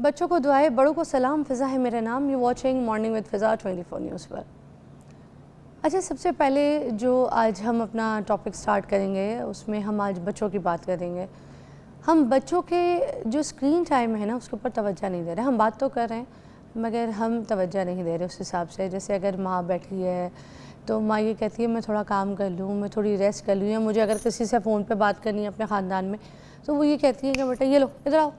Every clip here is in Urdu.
بچوں کو دعائیں، بڑوں کو سلام، فضا ہے میرا نام. یو واچنگ مارننگ وتھ فضا 24 نیوز پر. اچھا، سب سے پہلے جو آج ہم اپنا ٹاپک سٹارٹ کریں گے اس میں ہم آج بچوں کی بات کریں گے. ہم بچوں کے جو اسکرین ٹائم ہے نا اس کے اوپر توجہ نہیں دے رہے. ہم بات تو کر رہے ہیں مگر ہم توجہ نہیں دے رہے اس حساب سے. جیسے اگر ماں بیٹھی ہے تو ماں یہ کہتی ہے میں تھوڑا کام کر لوں، میں تھوڑی ریسٹ کر لوں، یا مجھے اگر کسی سے فون پہ بات کرنی ہے اپنے خاندان میں تو وہ یہ کہتی ہے کہ بیٹا یہ لو ادھر آؤ،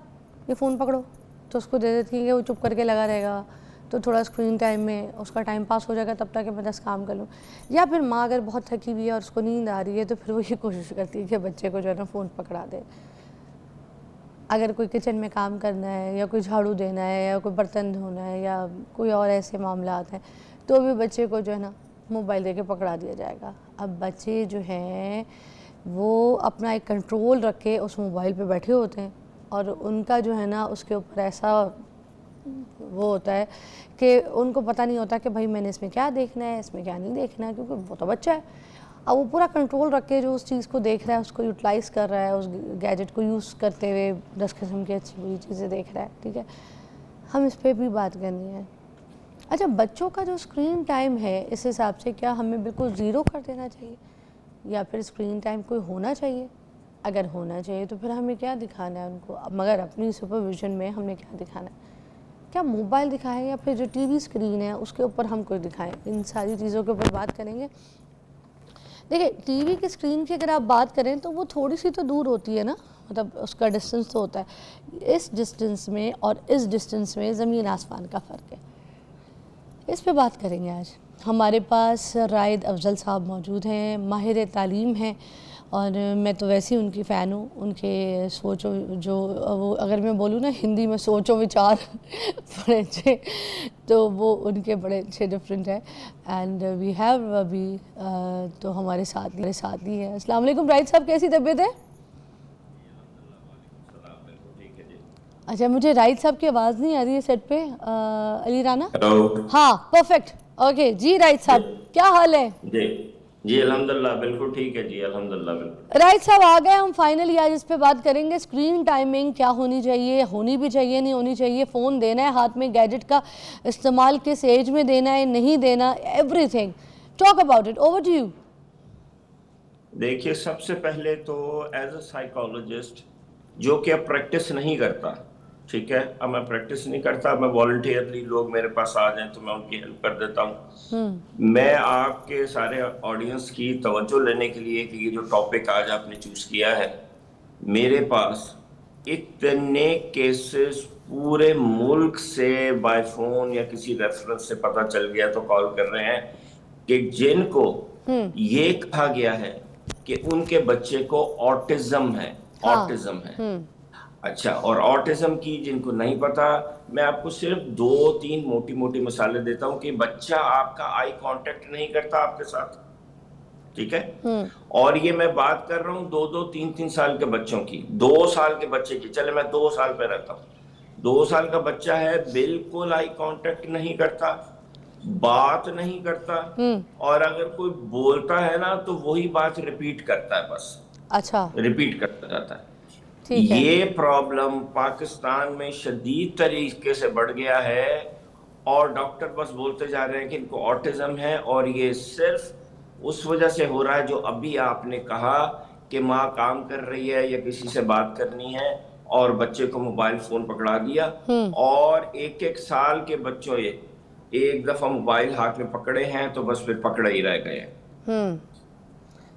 یہ فون پکڑو، تو اس کو دے دیتی ہیں کہ وہ چپ کر کے لگا رہے گا. تو تھوڑا اسکرین ٹائم میں اس کا ٹائم پاس ہو جائے گا تب تک کہ میں 10 کام کر لوں. یا پھر ماں اگر بہت تھکی ہوئی ہے اور اس کو نیند آ رہی ہے تو پھر وہ یہ کوشش کرتی ہے کہ بچے کو جو ہے نا فون پکڑا دے. اگر کوئی کچن میں کام کرنا ہے یا کوئی جھاڑو دینا ہے یا کوئی برتن دھونا ہے یا کوئی اور ایسے معاملات ہیں تو بھی بچے کو جو ہے نا موبائل دے کے پکڑا دیا جائے گا. اب بچے جو ہیں وہ اپنا ایک کنٹرول رکھ کے اس موبائل پہ بیٹھے ہوتے ہیں اور ان کا جو ہے نا اس کے اوپر ایسا وہ ہوتا ہے کہ ان کو پتہ نہیں ہوتا کہ بھائی میں نے اس میں کیا دیکھنا ہے، اس میں کیا نہیں دیکھنا ہے، کیونکہ وہ تو بچہ ہے. اب وہ پورا کنٹرول رکھ کے جو اس چیز کو دیکھ رہا ہے، اس کو یوٹیلائز کر رہا ہے، اس گیجٹ کو یوز کرتے ہوئے 10 قسم کی اچھی بری چیزیں دیکھ رہا ہے. ٹھیک ہے، ہم اس پہ بھی بات کرنی ہے. اچھا، بچوں کا جو اسکرین ٹائم ہے اس حساب سے کیا ہمیں بالکل زیرو کر دینا چاہیے یا پھر اسکرین ٹائم کوئی ہونا چاہیے؟ اگر ہونا چاہیے تو پھر ہمیں کیا دکھانا ہے ان کو، مگر اپنی سپرویژن میں ہم نے کیا دکھانا ہے؟ کیا موبائل دکھائیں یا پھر جو ٹی وی اسکرین ہے اس کے اوپر ہم کوئی دکھائیں؟ ان ساری چیزوں کے اوپر بات کریں گے. دیکھیں، ٹی وی کی اسکرین کی اگر آپ بات کریں تو وہ تھوڑی سی تو دور ہوتی ہے نا، مطلب اس کا ڈسٹنس تو ہوتا ہے. اس ڈسٹنس میں اور اس ڈسٹنس میں زمین آسمان کا فرق ہے. اس پہ بات کریں گے آج. ہمارے پاس رائد افضل صاحب موجود ہیں، ماہر تعلیم ہیں، اور میں تو ویسے ہی ان کی فین ہوں. ان کے سوچ جو وہ اگر میں بولوں نا ہندی میں سوچ و وچار بڑے اچھے، تو وہ ان کے بڑے اچھے ڈفرینٹ ہیں. اینڈ وی ہیو ابھی تو ہمارے ساتھ ہی ہیں. السلام علیکم رائد صاحب، کیسی طبیعت ہے؟ اچھا، مجھے رائد صاحب کی آواز نہیں آ رہی ہے سیٹ پہ. علی رانا؟ ہلو. ہاں، پرفیکٹ. اوکے جی رائد صاحب، کیا حال ہے؟ جی الحمدللہ بالکل ٹھیک ہے. جی الحمدللہ بالکل. رائد صاحب آ گئے ہم فائنلی. آج اس پہ بات کریں گے اسکرین ٹائمنگ کیا ہونی چاہیے، ہونی بھی چاہیے نہیں ہونی چاہیے، فون دینا ہے ہاتھ میں، گیجٹ کا استعمال کس ایج میں دینا ہے نہیں دینا، everything. Talk about it. Over to you. دیکھیے، سب سے پہلے تو ایز اے سائیکالوجسٹ جو کہ اب پریکٹس نہیں کرتا، ٹھیک ہے، اب میں پریکٹس نہیں کرتا، میں والنٹیئرلی لوگ میرے پاس آ جائیں تو میں ان کی ہیلپ کر دیتا ہوں. میں آپ کے سارے آڈینس کی توجہ لینے کے لیے کہ یہ جو ٹاپک آج آپ نے چوز کیا ہے، میرے پاس اتنے کیسز پورے ملک سے بائی فون یا کسی ریفرنس سے پتہ چل گیا تو کال کر رہے ہیں کہ جن کو یہ کہا گیا ہے کہ ان کے بچے کو آٹزم ہے. آٹزم ہے. اچھا، اور آٹزم کی جن کو نہیں پتا، میں آپ کو صرف 2-3 موٹی مثالیں دیتا ہوں کہ بچہ آپ کا آئی کانٹیکٹ نہیں کرتا آپ کے ساتھ، ٹھیک ہے، اور یہ میں بات کر رہا ہوں 2-3 سال کے بچوں کی. 2 سال کے بچے کی، چلے میں 2 سال پہ رہتا ہوں. 2 سال کا بچہ ہے، بالکل آئی کانٹیکٹ نہیں کرتا، بات نہیں کرتا، اور اگر کوئی بولتا ہے نا تو وہی بات ریپیٹ کرتا ہے، بس اچھا، ریپیٹ کرتا جاتا ہے. ٹھیک ہے. یہ پرابلم پاکستان میں شدید طریقے سے بڑھ گیا ہے اور ڈاکٹر بس بولتے جا رہے ہیں کہ ان کو آٹزم ہے، اور یہ صرف اس وجہ سے ہو رہا ہے جو ابھی آپ نے کہا کہ ماں کام کر رہی ہے یا کسی سے بات کرنی ہے اور بچے کو موبائل فون پکڑا دیا، اور 1 سال کے بچوں یہ ایک دفعہ موبائل ہاتھ میں پکڑے ہیں تو بس پھر پکڑے ہی رہ گئے ہیں.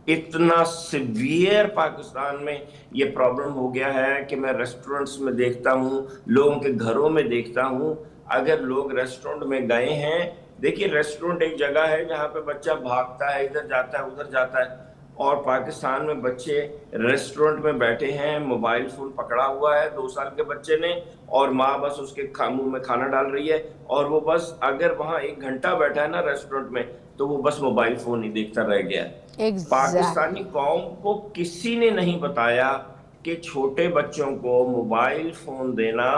اتنا سیویئر پاکستان میں یہ پرابلم ہو گیا ہے کہ میں ریسٹورنٹس میں دیکھتا ہوں، لوگوں کے گھروں میں دیکھتا ہوں. اگر لوگ ریسٹورنٹ میں گئے ہیں، دیکھیے ریسٹورنٹ ایک جگہ ہے جہاں پہ بچہ بھاگتا ہے، ادھر جاتا ہے ادھر جاتا ہے، اور پاکستان میں بچے ریسٹورنٹ میں بیٹھے ہیں، موبائل فون پکڑا ہوا ہے 2 سال کے بچے نے، اور ماں بس اس کے منہ میں کھانا ڈال رہی ہے، اور وہ بس اگر وہاں 1 گھنٹہ بیٹھا ہے نا ریسٹورنٹ میں تو وہ بس موبائل فون ہی دیکھتا رہ گیا. پاکستانی قوم کو کسی نے نہیں بتایا کہ چھوٹے بچوں کو موبائل فون دینا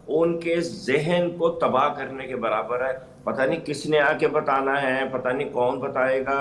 ان کے ذہن کو تباہ کرنے کے برابر ہے. پتہ نہیں کس نے آ کے بتانا ہے، پتہ نہیں کون بتائے گا.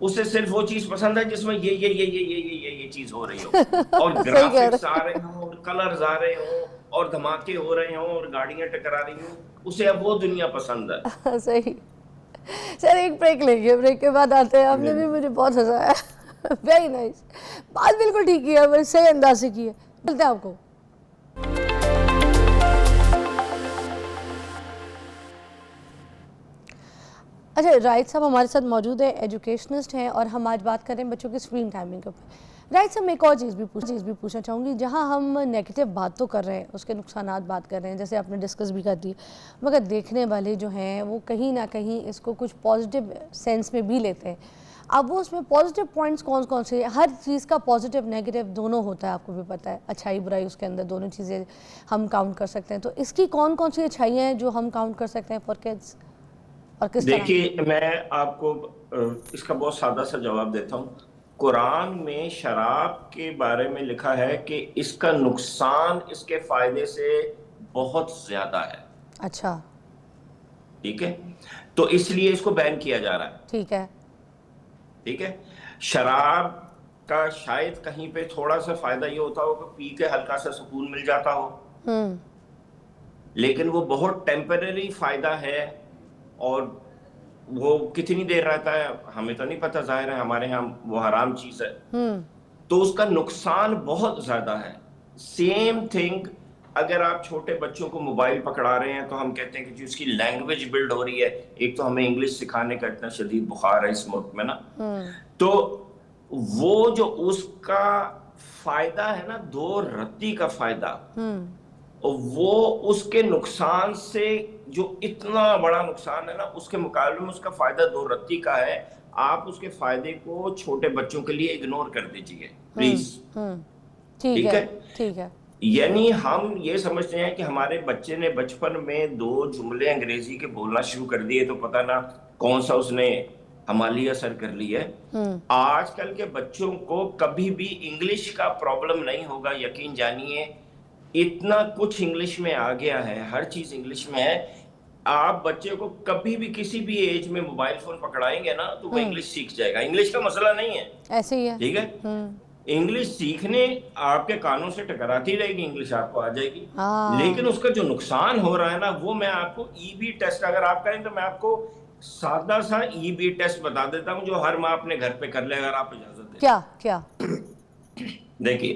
اسے صرف وہ چیز پسند ہے جس میں یہ چیز ہو رہی ہو اور گرافکس آ رہے ہوں اور کلرز آ رہے ہوں اور دھماکے ہو رہے ہوں اور گاڑیاں ٹکرا رہی ہوں، اسے اب وہ دنیا پسند ہے. صحیح. سر ایک بریک لیں گے، بریک کے بعد آتے ہیں. آپ نے بھی مجھے بہت ہنسایا. Very nice. بات بالکل ٹھیک کی ہے، صحیح انداز سے کی ہے. ملتے ہیں آپ کو. اچھا راہد صاحب ہمارے ساتھ موجود ہیں، ایجوکیشنسٹ ہیں، اور ہم آج بات کر رہے ہیں بچوں کی اسکرین ٹائمنگ کے اوپر. راہد صاحب میں ایک اور چیز بھی پوچھنا چاہوں گی. جہاں ہم نیگیٹو بات تو کر رہے ہیں، اس کے نقصانات بات کر رہے ہیں، جیسے آپ نے ڈسکس بھی کر دی، مگر دیکھنے والے جو ہیں وہ کہیں نہ کہیں اس کو کچھ پازیٹیو سینس میں بھی لیتے ہیں. اب وہ اس میں پازیٹیو پوائنٹس کون سے ہیں؟ ہر چیز کا پازیٹیو نیگیٹو دونوں ہوتا ہے، آپ کو بھی پتہ ہے، اچھائی برائی اس کے اندر دونوں چیزیں ہم کاؤنٹ کر سکتے ہیں. تو اس کی کون سی اچھائیاں ہیں جو ہم کاؤنٹ کر سکتے ہیں فار کڈس، اور کس طرح؟ دیکھیے میں آپ کو اس کا بہت سادہ سا جواب دیتا ہوں. قرآن میں شراب کے بارے میں لکھا ہے کہ اس کا نقصان اس کے فائدے سے بہت زیادہ ہے. اچھا ٹھیک ہے، تو اس لیے اس کو بین کیا جا رہا ہے. ٹھیک ہے. ٹھیک ہے، شراب کا شاید کہیں پہ تھوڑا سا فائدہ یہ ہوتا ہو کہ پی کے ہلکا سا سکون مل جاتا ہو، لیکن وہ بہت ٹیمپرری فائدہ ہے. اور وہ کتنی دیر رہتا ہے ہمیں تو نہیں پتہ، ظاہر ہے ہمارے ہاں وہ حرام چیز ہے، تو اس کا نقصان بہت زیادہ ہے. سیم تھنگ اگر آپ چھوٹے بچوں کو موبائل پکڑا رہے ہیں تو ہم کہتے ہیں کہ اس کی لینگویج بلڈ ہو رہی ہے. ایک تو ہمیں انگلش سکھانے کا اتنا شدید بخار ہے اس ملک میں نا، تو وہ جو اس کا فائدہ ہے نا، 2 رتی کا فائدہ، وہ اس کے نقصان سے جو اتنا بڑا نقصان ہے نا، اس کے مقابلے میں اس کا فائدہ 2 رتی کا ہے. آپ اس کے فائدے کو چھوٹے بچوں کے لیے اگنور کر دیجئے پلیز. ٹھیک ہے، ٹھیک ہے. یعنی ہم یہ سمجھتے ہیں کہ ہمارے بچے نے بچپن میں 2 جملے انگریزی کے بولنا شروع کر دیے تو پتہ نہ کون سا اس نے ہمالیہ سر کر لی ہے. آج کل کے بچوں کو کبھی بھی انگلش کا پرابلم نہیں ہوگا، یقین جانیے. اتنا کچھ انگلش میں آ گیا ہے، ہر چیز انگلش میں ہے. آپ بچے کو کبھی بھی کسی بھی ایج میں موبائل فون پکڑائیں گے نا تو وہ انگلش سیکھ جائے گا. انگلش کا مسئلہ نہیں ہے، ایسے ہی ہے. ٹھیک ہے. انگلش سیکھنے آپ کے کانوں سے ٹکراتی رہے گی، انگلش آپ کو آ جائے گی. لیکن اس کا جو نقصان ہو رہا ہے نا، وہ میں آپ کو ای بی ٹیسٹ اگر آپ کریں تو میں آپ کو سادہ سا ای بی ٹیسٹ بتا دیتا ہوں جو ہر ماں اپنے گھر پہ کر لے اگر آپ اجازت دیں. کیا؟ دیکھیے،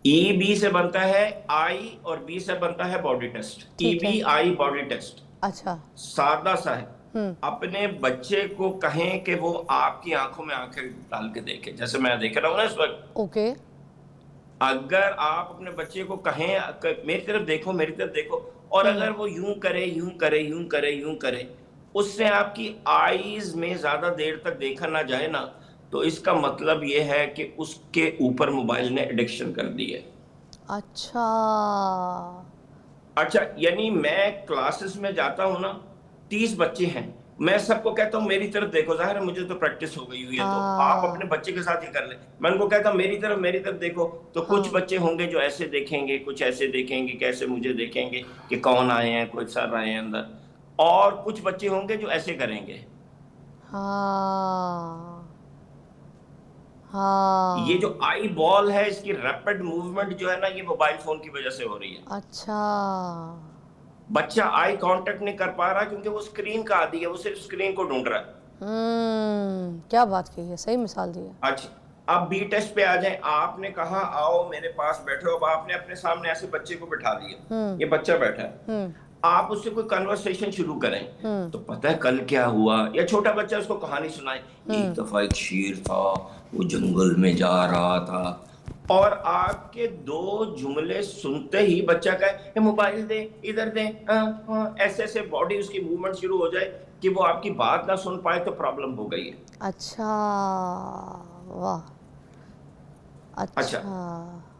ای بی سے بنتا ہے آئی اور بی سے بنتا ہے باڈی ٹیسٹ. ای بی آئی باڈی ٹیسٹ. اچھا سادہ سا ہے. اپنے بچے کو کہیں کہ وہ آپ کی آنکھوں میں آنکھیں ڈال کے دیکھے، جیسے میں دیکھ رہا ہوں نا اس وقت. اوکے. اگر آپ اپنے بچے کو کہیں میری طرف دیکھو، میری طرف دیکھو، اور اگر وہ یوں کرے یوں کرے یوں کرے یوں کرے، اس سے آپ کی آئیز میں زیادہ دیر تک دیکھا نہ جائے نا، تو اس کا مطلب یہ ہے کہ اس کے اوپر موبائل نے ایڈکشن کر دی ہے. اچھا یعنی میں کلاسز میں جاتا ہوں نا، 30 بچے ہیں، میں سب کو کہتا ہوں میری طرف دیکھو. ظاہر ہے مجھے تو پریکٹس ہو گئی ہوئی ہے، تو آپ اپنے بچے کے ساتھ ہی کر لیں. میں ان کو کہتا ہوں میری طرف دیکھو. تو کچھ بچے ہوں گے جو ایسے دیکھیں گے، کچھ ایسے دیکھیں گے کیسے مجھے دیکھیں گے کہ کون آئے ہیں، کوئی سر آئے ہیں اندر، اور کچھ بچے ہوں گے جو ایسے کریں گے. یہ جو آئی بال ہے، اس کی ریپڈ موومنٹ جو ہے نا، یہ موبائل فون کی وجہ سے ہو رہی ہے. اچھا. بچہ آئی کانٹیکٹ نہیں کر پا رہا کیونکہ وہ اسکرین کا عادی ہے، وہ صرف اسکرین کو ڈھونڈ رہا ہے. کیا بات کی ہے، صحیح مثال دی ہے. اچھا اب بی ٹیسٹ پہ آ جائیں. آپ نے کہا آؤ میرے پاس بیٹھو. اب آپ نے اپنے سامنے ایسے بچے کو بٹھا دیا، یہ بچہ بیٹھا ہے، آپ اس سے کوئی کنورسیشن شروع کریں تو پتہ ہے کل کیا ہوا، یا چھوٹا بچہ اس کو کہانی سنائے، ایک دفعہ ایک شیر تھا وہ جنگل میں جا رہا تھا، اور آپ کے 2 جملے سنتے ہی بچہ کہے موبائل دے، ادھر دے، ایسے ایسے باڈی اس کی موومنٹ شروع ہو جائے کہ وہ آپ کی بات نہ سن پائے تو پرابلم ہو گئی ہے. اچھا واہ. اچھا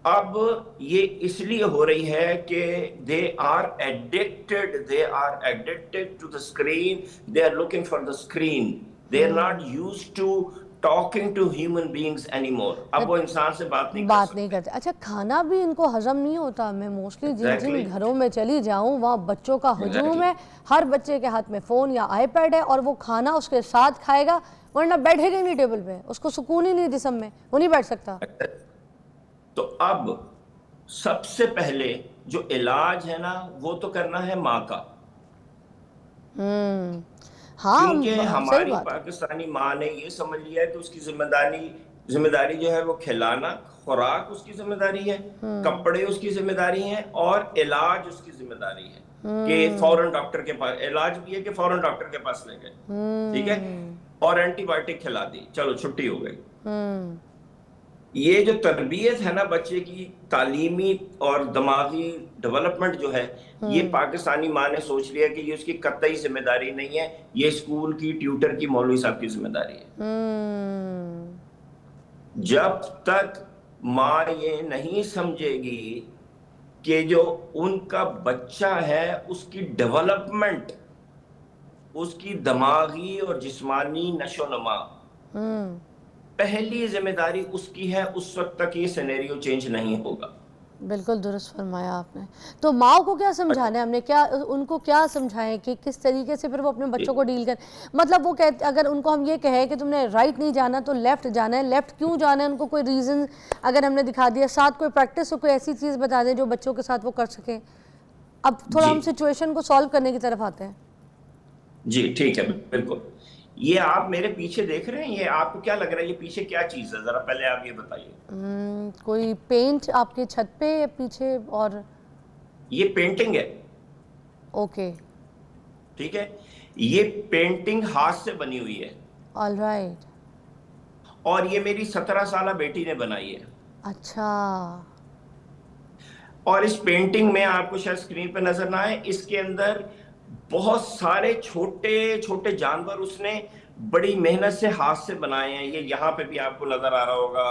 اب یہ اس لیے ہو رہی ہے کہ they are addicted to the screen. They are looking for the screen. They are not used to talking to human beings anymore. اب وہ انسان سے بات نہیں کرتے. اچھا کھانا بھی ان کو ہضم نہیں ہوتا. میں موسٹلی جن گھروں میں چلی جاؤں وہاں بچوں کا ہجوم ہے، ہر بچے کے ہاتھ میں فون یا آئی پیڈ ہے، اور وہ کھانا اس کے ساتھ کھائے گا، ورنہ بیٹھے گا نہیں ٹیبل پہ, اس کو سکون ہی نہیں جسم میں, وہ نہیں بیٹھ سکتا. تو اب سب سے پہلے جو علاج ہے نا وہ تو کرنا ہے ماں کا, ہاں کیونکہ صحیح ہماری بات. پاکستانی ماں نے یہ سمجھ لیا ہے کہ اس کی ذمہ داری جو ہے وہ کھلانا, خوراک اس کی ذمہ داری ہے, کپڑے اس کی ذمہ داری ہیں, اور علاج اس کی ذمہ داری ہے کہ فوراً ڈاکٹر کے پاس, علاج بھی ہے کہ فوراً ڈاکٹر کے پاس لے گئے, ٹھیک ہے, اور اینٹی بائیوٹک کھلا دی, چلو چھٹی ہو گئی. یہ جو تربیت ہے نا بچے کی, تعلیمی اور دماغی ڈیولپمنٹ جو ہے, یہ پاکستانی ماں نے سوچ لیا کہ یہ اس کی قطعی ذمہ داری نہیں ہے, یہ اسکول کی, ٹیوٹر کی, مولوی صاحب کی ذمہ داری ہے. جب تک ماں یہ نہیں سمجھے گی کہ جو ان کا بچہ ہے اس کی ڈیولپمنٹ, اس کی دماغی اور جسمانی نشو و نما پہلی ذمہ داری اس کی ہے, اس وقت تک یہ سینیریو چینج نہیں ہوگا. بالکل درست فرمایا آپ نے. تو ماں کو کیا سمجھانا ہے ہم نے, کیا ان کو کیا سمجھائیں کہ کس طریقے سے پھر وہ اپنے بچوں کو ڈیل کریں؟ مطلب وہ کہتے, اگر ان کو ہم یہ کہیں کہ تم نے رائٹ نہیں جانا تو لیفٹ جانا ہے, لیفٹ کیوں جانا ہے, ان کو کوئی ریزن اگر ہم نے دکھا دیا, ساتھ کوئی پریکٹس ہو, کوئی ایسی چیز بتا دیں جو بچوں کے ساتھ وہ کر سکیں. اب تھوڑا ہم سچویشن کو سالو کرنے کی طرف آتے ہیں. جی ٹھیک ہے, بالکل. یہ آپ میرے پیچھے دیکھ رہے ہیں, یہ آپ کو کیا لگ رہا ہے یہ پیچھے کیا چیز ہے, ذرا پہلے آپ یہ بتائیے. کوئی پینٹ آپ کے چھت پہ پیچھے, اور یہ پینٹنگ ہے. اوکے, ٹھیک ہے, یہ پینٹنگ ہاتھ سے بنی ہوئی ہے. All right. اور یہ میری 17 سالہ بیٹی نے بنائی ہے. اچھا. اور اس پینٹنگ میں آپ کو شاید اسکرین پہ نظر نہ آئے, اس کے اندر بہت سارے چھوٹے چھوٹے جانور اس نے بڑی محنت سے ہاتھ سے بنائے ہیں. یہ یہاں پہ بھی آپ کو نظر آ رہا ہوگا,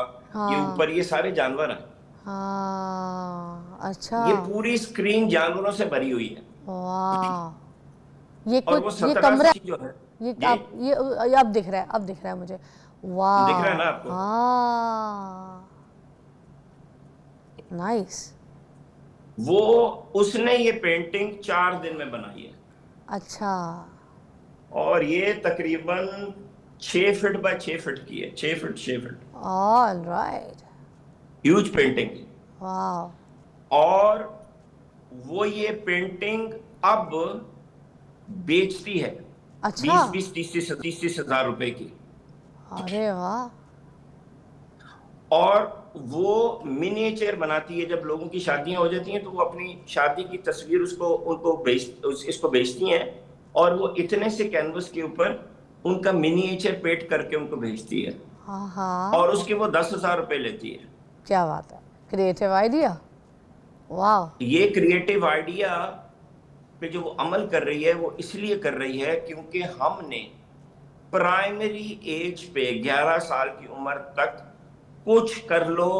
یہ اوپر یہ سارے جانور ہیں. اچھا. یہ پوری اسکرین جانوروں سے بھری ہوئی ہے. واہ, یہ اور وہ کچھ, یہ 17 کمرہ, جو ہے, یہ اب دکھ رہا ہے, اب دکھ رہا ہے مجھے. واہ, دکھ رہا ہے نا آپ کو؟ ہاں, نائس. وہ اس نے یہ پینٹنگ 4 دن میں بنائی ہے. اچھا. اور یہ تقریباً 6 فٹ بائی 6 فٹ کی ہے, 6 foot 6 foot. All right. Huge painting. Wow. اور وہ یہ پینٹنگ اب بیچتی ہے اچھا. 20-30 ہزار روپے کی. ارے واہ. اور وہ منیچر بناتی ہے, جب لوگوں کی شادیاں ہو جاتی ہیں تو وہ اپنی شادی کی تصویر اس کو بیچتی ہیں, اور وہ اتنے سے کینوس کے اوپر ان کا منیچر پیٹ کر کے ان کو بھیجتی ہے, اور اس کے وہ 10,000 روپے لیتی ہے. کیا بات ہے, کریٹو آئیڈیا. واو. یہ کریٹو آئیڈیا پہ جو وہ عمل کر رہی ہے وہ اس لیے کر رہی ہے کیونکہ ہم نے پرائمری ایج پہ 11 سال کی عمر تک کچھ کر لو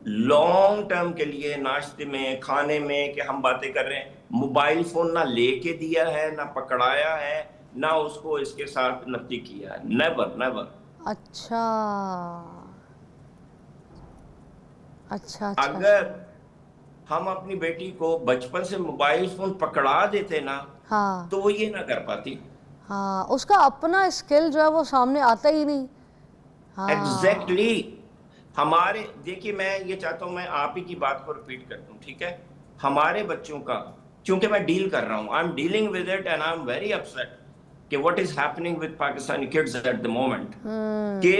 لانگ ٹرم کے لیے, ناشتے میں, کھانے میں, کہ ہم باتیں کر رہے ہیں, موبائل فون نہ لے کے دیا ہے, نہ پکڑایا ہے, نہ اس کو اس کے ساتھ نفتی کیا ہے. Never never. اچھا اچھا. اگر ہم اپنی بیٹی کو بچپن سے موبائل فون پکڑا دیتے نا, تو وہ یہ نہ کر پاتی. ہاں, اس کا اپنا اسکل جو ہے وہ سامنے آتا ہی نہیں. ایگزیکٹلی. ہمارے دیکھیے, میں یہ چاہتا ہوں میں آپ ہی کی بات کو ریپیٹ کر دوں, ٹھیک ہے. ہمارے بچوں کا, چونکہ میں ڈیل کر رہا ہوں, I am dealing with it and I am very upset کہ what is happening with Pakistani kids at the moment, کہ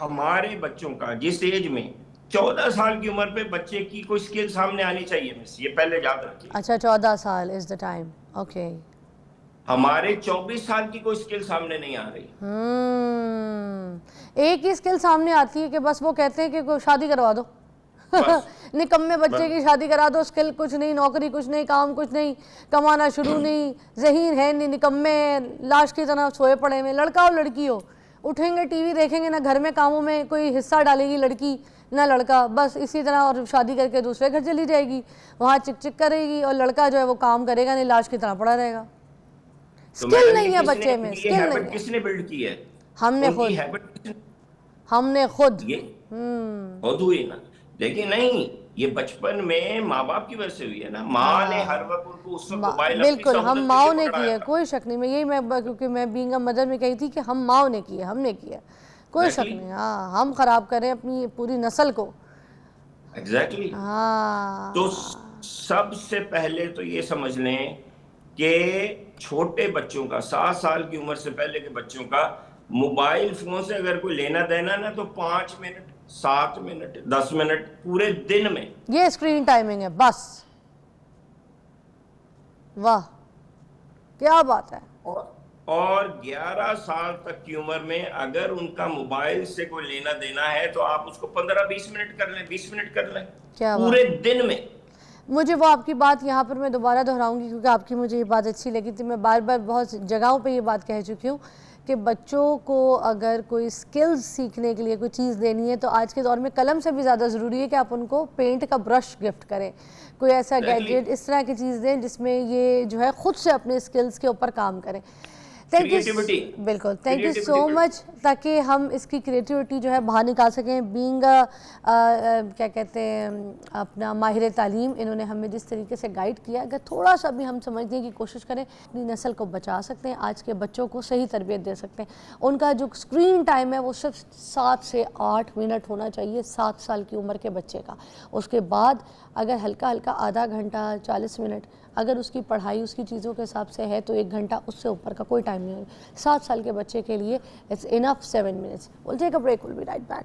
ہمارے بچوں کا جس ایج میں 14 سال کی عمر پہ بچے کی کوئی اسکل سامنے آنی چاہیے, مس, یہ پہلے یاد رکھیے. اچھا, 14 سال از دا ٹائم. اوکے. ہمارے 24 سال کی کوئی اسکل سامنے نہیں آ رہی. ایک ہی اسکل سامنے آتی ہے کہ بس وہ کہتے ہیں کہ شادی کروا دو. نکمے بچے کی شادی کرا دو, اسکل کچھ نہیں, نوکری کچھ نہیں, کام کچھ نہیں, کمانا شروع نہیں, ذہین ہے نہیں, نکمے لاش کی طرح سوئے پڑے ہوئے. لڑکا ہو لڑکی ہو, اٹھیں گے ٹی وی دیکھیں گے, نہ گھر میں کاموں میں کوئی حصہ ڈالے گی لڑکی نہ لڑکا, بس اسی طرح, اور شادی کر کے دوسرے گھر چلی جائے گی, وہاں چک چک کرے گی, اور لڑکا جو ہے وہ کام کرے گا نہیں, لاش کی طرح پڑا رہے گا. اسکل نہیں ہے بچے میں, اسکل نہیں ہے. کس نے بلڈ کی ہے؟ ہم نے خود. خود ہم نے خود. خود ہوئی نا. لیکن نہیں, یہ بچپن میں ماں باپ کی وجہ سے ہوئی ہے نا. ماں نے ہر وقت ان کو اس وقت موبائل اپنی بالکل ہم سہولت کے ماؤں لیے نے کی پکڑایا ہے, تھا. کوئی شک نہیں, میں یہی کیونکہ میں بینگ اے مدر میں کہی تھی کہ ہم ماؤں نے کی ہے, ہم نے کی ہے, کوئی شک ایگزیکٹلی نہیں. ہاں ہم خراب کریں اپنی پوری نسل کو. ایگزیکٹلی. تو ہاں سب سے پہلے تو یہ سمجھ لیں کہ چھوٹے بچوں کا 7 سال کی عمر سے پہلے کے بچوں کا موبائل فون سے اگر کوئی لینا دینا نا تو 5 منٹ 7 منٹ 10 منٹ پورے دن میں یہ اسکرین ٹائمنگ ہے بس. واہ کیا بات ہے. اور 11 سال تک کی عمر میں اگر ان کا موبائل سے کوئی لینا دینا ہے تو آپ اس کو 15-20 منٹ کر لیں, 20 منٹ کر لیں کیا بات. پورے دن میں. مجھے وہ آپ کی بات یہاں پر میں دوبارہ دہراؤں گی کیونکہ آپ کی مجھے یہ بات اچھی لگی تھی. میں بار بار بہت جگہوں پہ یہ بات کہہ چکی ہوں کہ بچوں کو اگر کوئی سکلز سیکھنے کے لیے کوئی چیز دینی ہے تو آج کے دور میں قلم سے بھی زیادہ ضروری ہے کہ آپ ان کو پینٹ کا برش گفٹ کریں, کوئی ایسا گیجٹ اس طرح کی چیز دیں جس میں یہ جو ہے خود سے اپنے سکلز کے اوپر کام کریں. Thank you. کریٹیوٹی بالکل تھینک یو سو مچ, تاکہ ہم اس کی کریٹیوٹی جو ہے باہر نکال سکیں. بینگ کیا کہتے ہیں اپنا ماہر تعلیم, انہوں نے ہمیں جس طریقے سے گائیڈ کیا, اگر تھوڑا سا بھی ہم سمجھنے کی کوشش کریں اپنی نسل کو بچا سکتے ہیں, آج کے بچوں کو صحیح تربیت دے سکتے ہیں. ان کا جو اسکرین ٹائم ہے وہ صرف 7 سے 8 منٹ ہونا چاہیے 7 سال کی عمر کے بچے کا. اس کے بعد اگر ہلکا ہلکا آدھا گھنٹہ 40 منٹ اگر اس کی پڑھائی اس کی چیزوں کے حساب سے ہے تو 1 گھنٹہ, اس سے اوپر کا کوئی ٹائم نہیں ہے. 7 سال کے بچے کے لیے it's enough 7 minutes. We'll take a break, we'll be right back.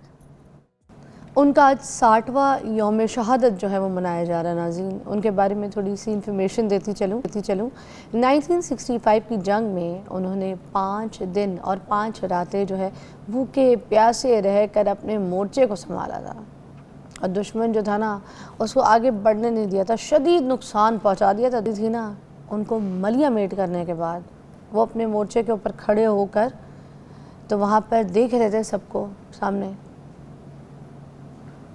ان کا آج 60واں یوم شہادت جو ہے وہ منایا جا رہا ہے. ناظرین ان کے بارے میں تھوڑی سی انفارمیشن دیتی چلوں. 1965 کی جنگ میں انہوں نے 5 دن اور 5 راتیں جو ہے بھوکے پیاسے رہ کر اپنے مورچے کو سنبھالا تھا, اور دشمن جو تھا نا اس کو آگے بڑھنے نہیں دیا تھا, شدید نقصان پہنچا دیا تھا. تھی نا ان کو ملیہ میٹ کرنے کے بعد وہ اپنے مورچے کے اوپر کھڑے ہو کر تو وہاں پر دیکھ رہے تھے سب کو سامنے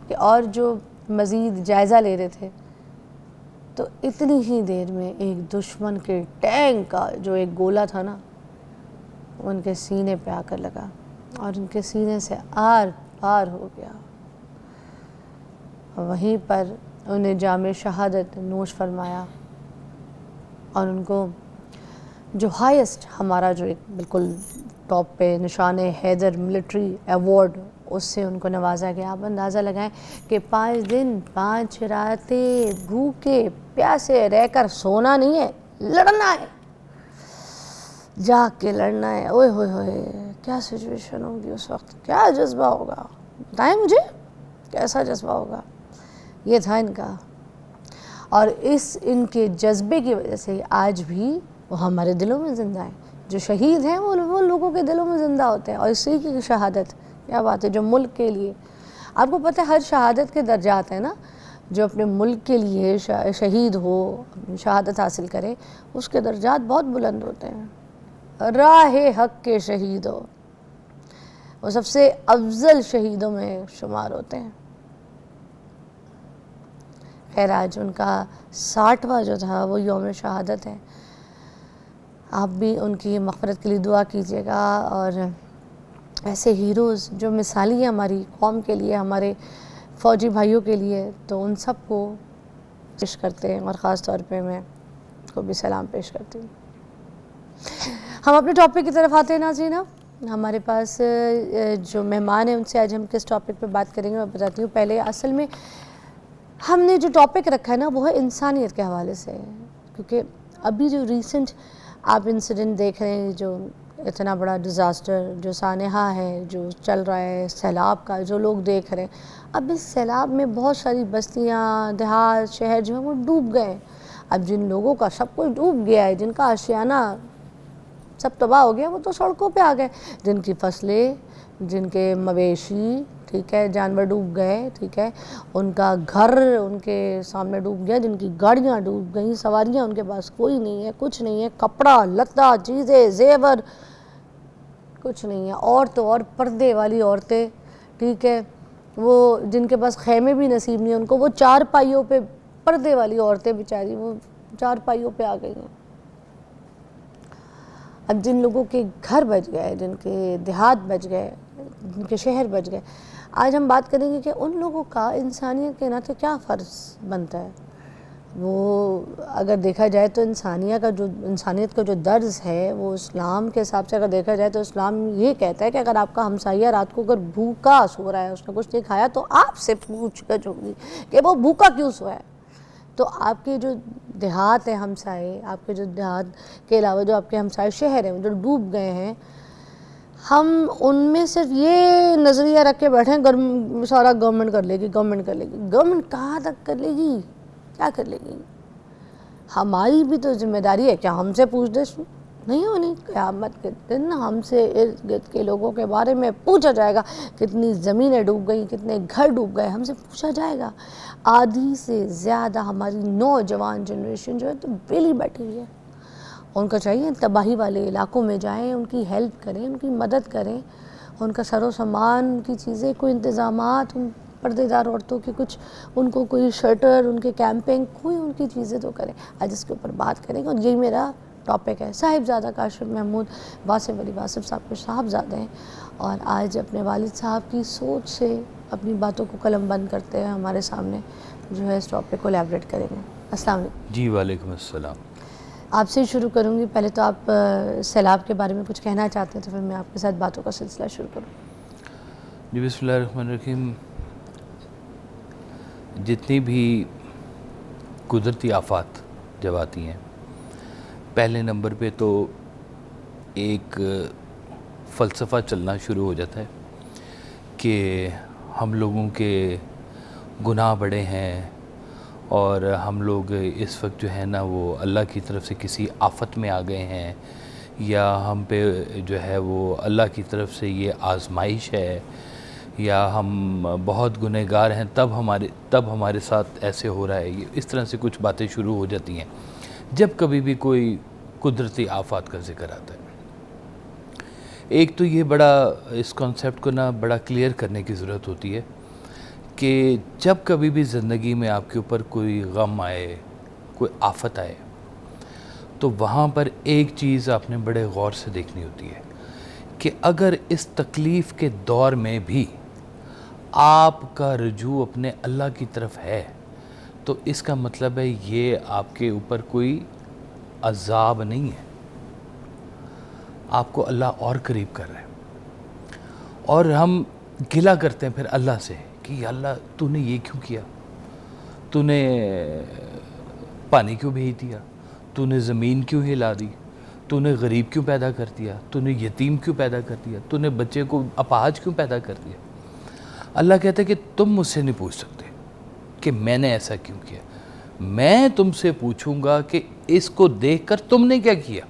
کہ اور جو مزید جائزہ لے رہے تھے, تو اتنی ہی دیر میں ایک دشمن کے ٹینک کا جو ایک گولہ تھا نا ان کے سینے پہ آ کر لگا اور ان کے سینے سے آر پار ہو گیا. وہیں پر انہیں جام شہادت نوش فرمایا, اور ان کو جو ہائیسٹ ہمارا جو ایک بالکل ٹاپ پہ نشان حیدر ملٹری ایوارڈ اس سے ان کو نوازا گیا. آپ اندازہ لگائیں کہ 5 دن 5 راتیں بھوکے پیاسے رہ کر سونا نہیں ہے, لڑنا ہے, جاگ کے لڑنا ہے. اوئے ہوئے ہوئے کیا سچویشن ہوگی اس وقت, کیا جذبہ ہوگا, بتائیں مجھے کیسا جذبہ ہوگا. یہ تھا ان کا, اور اس ان کے جذبے کی وجہ سے آج بھی وہ ہمارے دلوں میں زندہ ہیں. جو شہید ہیں وہ لوگوں کے دلوں میں زندہ ہوتے ہیں, اور اسی کی شہادت کیا بات ہے جو ملک کے لیے. آپ کو پتہ ہے ہر شہادت کے درجات ہیں نا, جو اپنے ملک کے لیے شہید ہو شہادت حاصل کرے اس کے درجات بہت بلند ہوتے ہیں. راہ حق کے شہید ہو وہ سب سے افضل شہیدوں میں شمار ہوتے ہیں. خیر آج ان کا 60واں جو تھا وہ یوم شہادت ہے. آپ بھی ان کی مغفرت کے لیے دعا کیجیے گا, اور ایسے ہیروز جو مثالی ہیں ہماری قوم کے لیے, ہمارے فوجی بھائیوں کے لیے, تو ان سب کو پیش کرتے ہیں, اور خاص طور پہ میں کو بھی سلام پیش کرتی ہوں. ہم اپنے ٹاپک کی طرف آتے ہیں ناظرین. ہمارے پاس جو مہمان ہیں ان سے آج ہم کس ٹاپک پہ بات کریں گے میں بتاتی ہوں. پہلے اصل میں ہم نے جو ٹاپک رکھا ہے نا وہ ہے انسانیت کے حوالے سے, کیونکہ ابھی جو ریسنٹ آپ انسیڈنٹ دیکھ رہے ہیں, جو اتنا بڑا ڈیزاسٹر جو سانحہ ہے جو چل رہا ہے سیلاب کا, جو لوگ دیکھ رہے ہیں, اب اس سیلاب میں بہت ساری بستیاں دیہات شہر جو ہیں وہ ڈوب گئے. اب جن لوگوں کا سب کچھ ڈوب گیا ہے, جن کا آشیانہ سب تباہ ہو گیا, وہ تو سڑکوں پہ آ گئے. جن کی فصلیں, جن کے مویشی, ٹھیک ہے, جانور ڈوب گئے, ٹھیک ہے, ان کا گھر ان کے سامنے ڈوب گیا, جن کی گاڑیاں ڈوب گئیں, سواریاں ان کے پاس کوئی نہیں ہے, کچھ نہیں ہے, کپڑا لتا چیزیں زیور کچھ نہیں ہے. اور تو اور پردے والی عورتیں, ٹھیک ہے, وہ جن کے پاس خیمے بھی نصیب نہیں ان کو, وہ 4 پائیوں پہ, پردے والی عورتیں بیچاری وہ 4 پائیوں پہ آ گئی ہیں. اب جن لوگوں کے گھر بچ گئے, جن کے دیہات بچ گئے, جن کے شہر بچ گئے, آج ہم بات کریں گے کہ ان لوگوں کا انسانیت کے ناطے کیا فرض بنتا ہے. وہ اگر دیکھا جائے تو انسانیت کا جو درس ہے وہ اسلام کے حساب سے اگر دیکھا جائے تو اسلام یہ کہتا ہے کہ اگر آپ کا ہمسایہ رات کو اگر بھوکا سو رہا ہے, اس نے کچھ نہیں کھایا, تو آپ سے پوچھ گچھ ہوگی کہ وہ بھوکا کیوں سویا ہے. تو آپ کے جو دیہات ہیں ہمسائے, آپ کے جو دیہات کے علاوہ جو آپ کے ہمسائے شہر ہیں جو ڈوب گئے ہیں, ہم ان میں صرف یہ نظریہ رکھ کے بیٹھے ہیں سارا گورنمنٹ کر لے گی, گورنمنٹ کر لے گی. گورنمنٹ کہاں تک کر لے گی, کیا کر لے گی؟ ہماری بھی تو ذمہ داری ہے. کیا ہم سے پوچھ گچھ نہیں ہونی؟ قیامت کے دن ہم سے ارد گرد کے لوگوں کے بارے میں پوچھا جائے گا, کتنی زمینیں ڈوب گئیں, کتنے گھر ڈوب گئے, ہم سے پوچھا جائے گا. آدھی سے زیادہ ہماری نوجوان جنریشن جو ہے تو بیلی بیٹھی ہوئی ہے. ان کو چاہیے تباہی والے علاقوں میں جائیں, ان کی ہیلپ کریں, ان کی مدد کریں, ان کا سر و سامان, ان کی چیزیں, کوئی انتظامات, ان پردے دار عورتوں کی کچھ, ان کو کوئی شرٹر, ان کے کیمپنگ, کوئی ان کی چیزیں تو کریں. آج اس کے اوپر بات کریں گے اور یہی میرا ٹاپک ہے. صاحبزادہ کاشف محمود واصف علی واصف صاحب کے صاحبزادے ہیں, اور آج اپنے والد صاحب کی سوچ سے اپنی باتوں کو قلم بند کرتے ہیں ہمارے سامنے جو ہے اس ٹاپک کو الیبریٹ کریں گے. السلام علیکم. جی وعلیکم السلام. آپ سے شروع کروں گی. پہلے تو آپ سیلاب کے بارے میں کچھ کہنا چاہتے ہیں تو پھر میں آپ کے ساتھ باتوں کا سلسلہ شروع کروں. جی بسم اللہ الرحمن الرحیم. جتنی بھی قدرتی آفات جب آتی ہیں, پہلے نمبر پہ تو ایک فلسفہ چلنا شروع ہو جاتا ہے کہ ہم لوگوں کے گناہ بڑے ہیں اور ہم لوگ اس وقت جو ہے نا وہ اللہ کی طرف سے کسی آفت میں آ گئے ہیں, یا ہم پہ جو ہے وہ اللہ کی طرف سے یہ آزمائش ہے, یا ہم بہت گنہگار ہیں تب ہمارے ساتھ ایسے ہو رہا ہے. یہ اس طرح سے کچھ باتیں شروع ہو جاتی ہیں جب کبھی بھی کوئی قدرتی آفات کا ذکر آتا ہے. ایک تو یہ بڑا اس کانسیپٹ کو نا بڑا کلیئر کرنے کی ضرورت ہوتی ہے کہ جب کبھی بھی زندگی میں آپ کے اوپر کوئی غم آئے, کوئی آفت آئے, تو وہاں پر ایک چیز آپ نے بڑے غور سے دیکھنی ہوتی ہے کہ اگر اس تکلیف کے دور میں بھی آپ کا رجوع اپنے اللہ کی طرف ہے تو اس کا مطلب ہے یہ آپ کے اوپر کوئی عذاب نہیں ہے, آپ کو اللہ اور قریب کر رہا ہے. اور ہم گلہ کرتے ہیں پھر اللہ سے کہ یا اللہ تو نے یہ کیوں کیا, تو نے پانی کیوں بھیج دیا, تو نے زمین کیوں ہلا دی, تو نے غریب کیوں پیدا کر دیا, تو نے یتیم کیوں پیدا کر دیا, تو نے بچے کو اپاہج کیوں پیدا کر دیا. اللہ کہتا ہے کہ تم مجھ سے نہیں پوچھ سکتے کہ میں نے ایسا کیوں کیا, میں تم سے پوچھوں گا کہ اس کو دیکھ کر تم نے کیا کیا.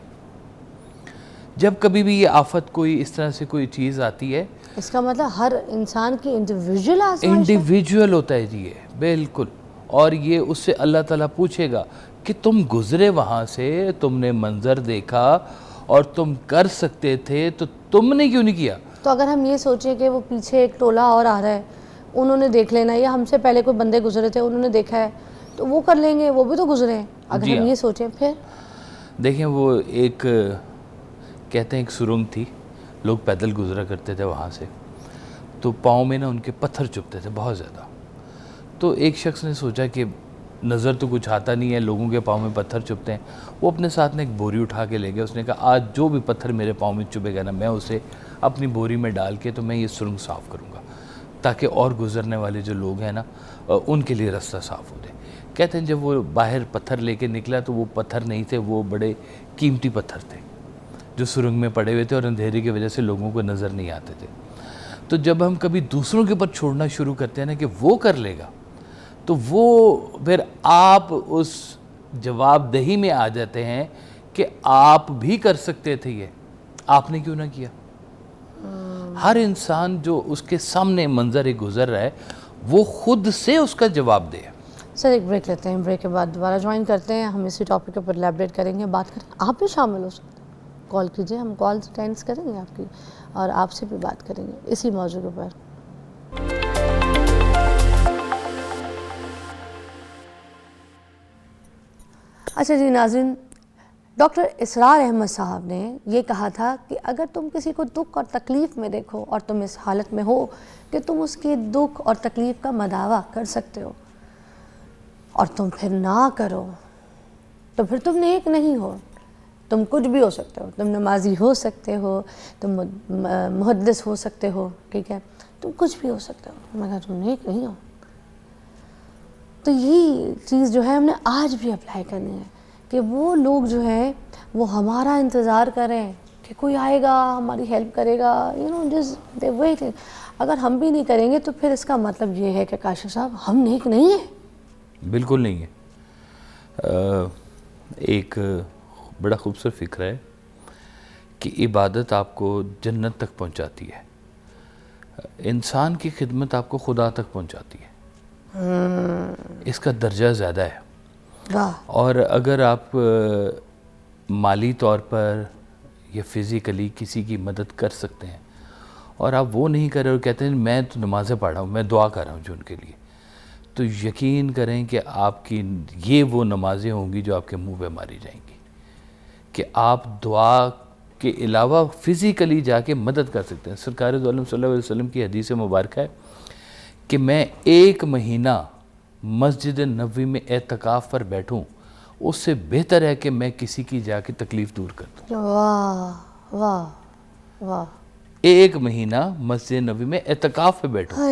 جب کبھی بھی یہ آفت کوئی اس طرح سے کوئی چیز آتی ہے, اس کا مطلب ہر انسان کی انڈیویجول آزمائش ہے. انڈیویجول ہوتا ہے جی یہ بالکل. اور یہ اس سے اللہ تعالیٰ پوچھے گا کہ تم گزرے وہاں سے, تم نے منظر دیکھا اور تم کر سکتے تھے تو تم نے کیوں نہیں کیا. تو اگر ہم یہ سوچیں کہ وہ پیچھے ایک ٹولہ اور آ رہا ہے, انہوں نے دیکھ لینا, یا ہم سے پہلے کوئی بندے گزرے تھے انہوں نے دیکھا ہے تو وہ کر لیں گے, وہ بھی تو گزرے ہیں. اگر ہم یہ سوچیں پھر دیکھیں وہ ایک کہتے ہیں ایک سرنگ تھی, لوگ پیدل گزرا کرتے تھے وہاں سے, تو پاؤں میں نا ان کے پتھر چبھتے تھے بہت زیادہ. تو ایک شخص نے سوچا کہ نظر تو کچھ آتا نہیں ہے, لوگوں کے پاؤں میں پتھر چبھتے ہیں. وہ اپنے ساتھ نے ایک بوری اٹھا کے لے گیا. اس نے کہا آج جو بھی پتھر میرے پاؤں میں چبھے گا نا میں اسے اپنی بوری میں ڈال کے تو میں یہ سرنگ صاف کروں گا تاکہ اور گزرنے والے جو لوگ ہیں نا ان کے لیے راستہ صاف ہو جائے. کہتے ہیں جب وہ باہر پتھر لے کے نکلا تو وہ پتھر نہیں تھے, وہ بڑے قیمتی پتھر تھے جو سرنگ میں پڑے ہوئے تھے اور اندھیرے کی وجہ سے لوگوں کو نظر نہیں آتے تھے. تو جب ہم کبھی دوسروں کے اوپر چھوڑنا شروع کرتے ہیں نا کہ وہ کر لے گا, تو وہ پھر آپ اس جواب دہی میں آ جاتے ہیں کہ آپ بھی کر سکتے تھے, یہ آپ نے کیوں نہ کیا. ہر انسان جو اس کے سامنے منظر ایک گزر رہا ہے وہ خود سے اس کا جواب دے. سر ایک بریک لیتے ہیں, بریک کے بعد دوبارہ جوائن کرتے ہیں, ہم اسی ٹاپک کے اوپر الیبریٹ کریں گے, بات کریں. آپ بھی شامل ہو سکتے ہیں, کال کیجئے, ہم کالز اٹینڈ کریں گے آپ کی اور آپ سے بھی بات کریں گے اسی موضوع کے اوپر. اچھا جی ناظرین, ڈاکٹر اسرار احمد صاحب نے یہ کہا تھا کہ اگر تم کسی کو دکھ اور تکلیف میں دیکھو اور تم اس حالت میں ہو کہ تم اس کے دکھ اور تکلیف کا مداوع کر سکتے ہو اور تم پھر نہ کرو تو پھر تم نیک نہیں ہو. تم کچھ بھی ہو سکتے ہو, تم نمازی ہو سکتے ہو, تم محدث ہو سکتے ہو, ٹھیک ہے, تم کچھ بھی ہو سکتے ہو, مگر تم نیک نہیں ہو. تو یہی چیز جو ہے ہم نے آج بھی اپلائی کرنی ہے کہ وہ لوگ جو ہیں وہ ہمارا انتظار کریں کہ کوئی آئے گا ہماری ہیلپ کرے گا, جسٹ دے ویٹ. اگر ہم بھی نہیں کریں گے تو پھر اس کا مطلب یہ ہے کہ کاشف صاحب ہم نیک نہیں ہیں. بالکل نہیں ہے. ایک بڑا خوبصورت فکر ہے کہ عبادت آپ کو جنت تک پہنچاتی ہے, انسان کی خدمت آپ کو خدا تک پہنچاتی ہے. اس کا درجہ زیادہ ہے. اور اگر آپ مالی طور پر یا فزیکلی کسی کی مدد کر سکتے ہیں اور آپ وہ نہیں کر رہے اور کہتے ہیں میں تو نمازیں پڑھ رہا ہوں, میں دعا کر رہا ہوں جو ان کے لیے, تو یقین کریں کہ آپ کی یہ وہ نمازیں ہوں گی جو آپ کے منہ پہ ماری جائیں گی کہ آپ دعا کے علاوہ فزیکلی جا کے مدد کر سکتے ہیں. سرکار دو عالم صلی اللہ علیہ وسلم کی حدیث مبارکہ ہے کہ میں 1 مہینہ مسجد نبوی میں اعتکاف پر بیٹھوں اس سے بہتر ہے کہ میں کسی کی جا کے تکلیف دور کر دوں. واہ واہ واہ. 1 مہینہ مسجد نبوی میں اعتکاف پہ بیٹھوں.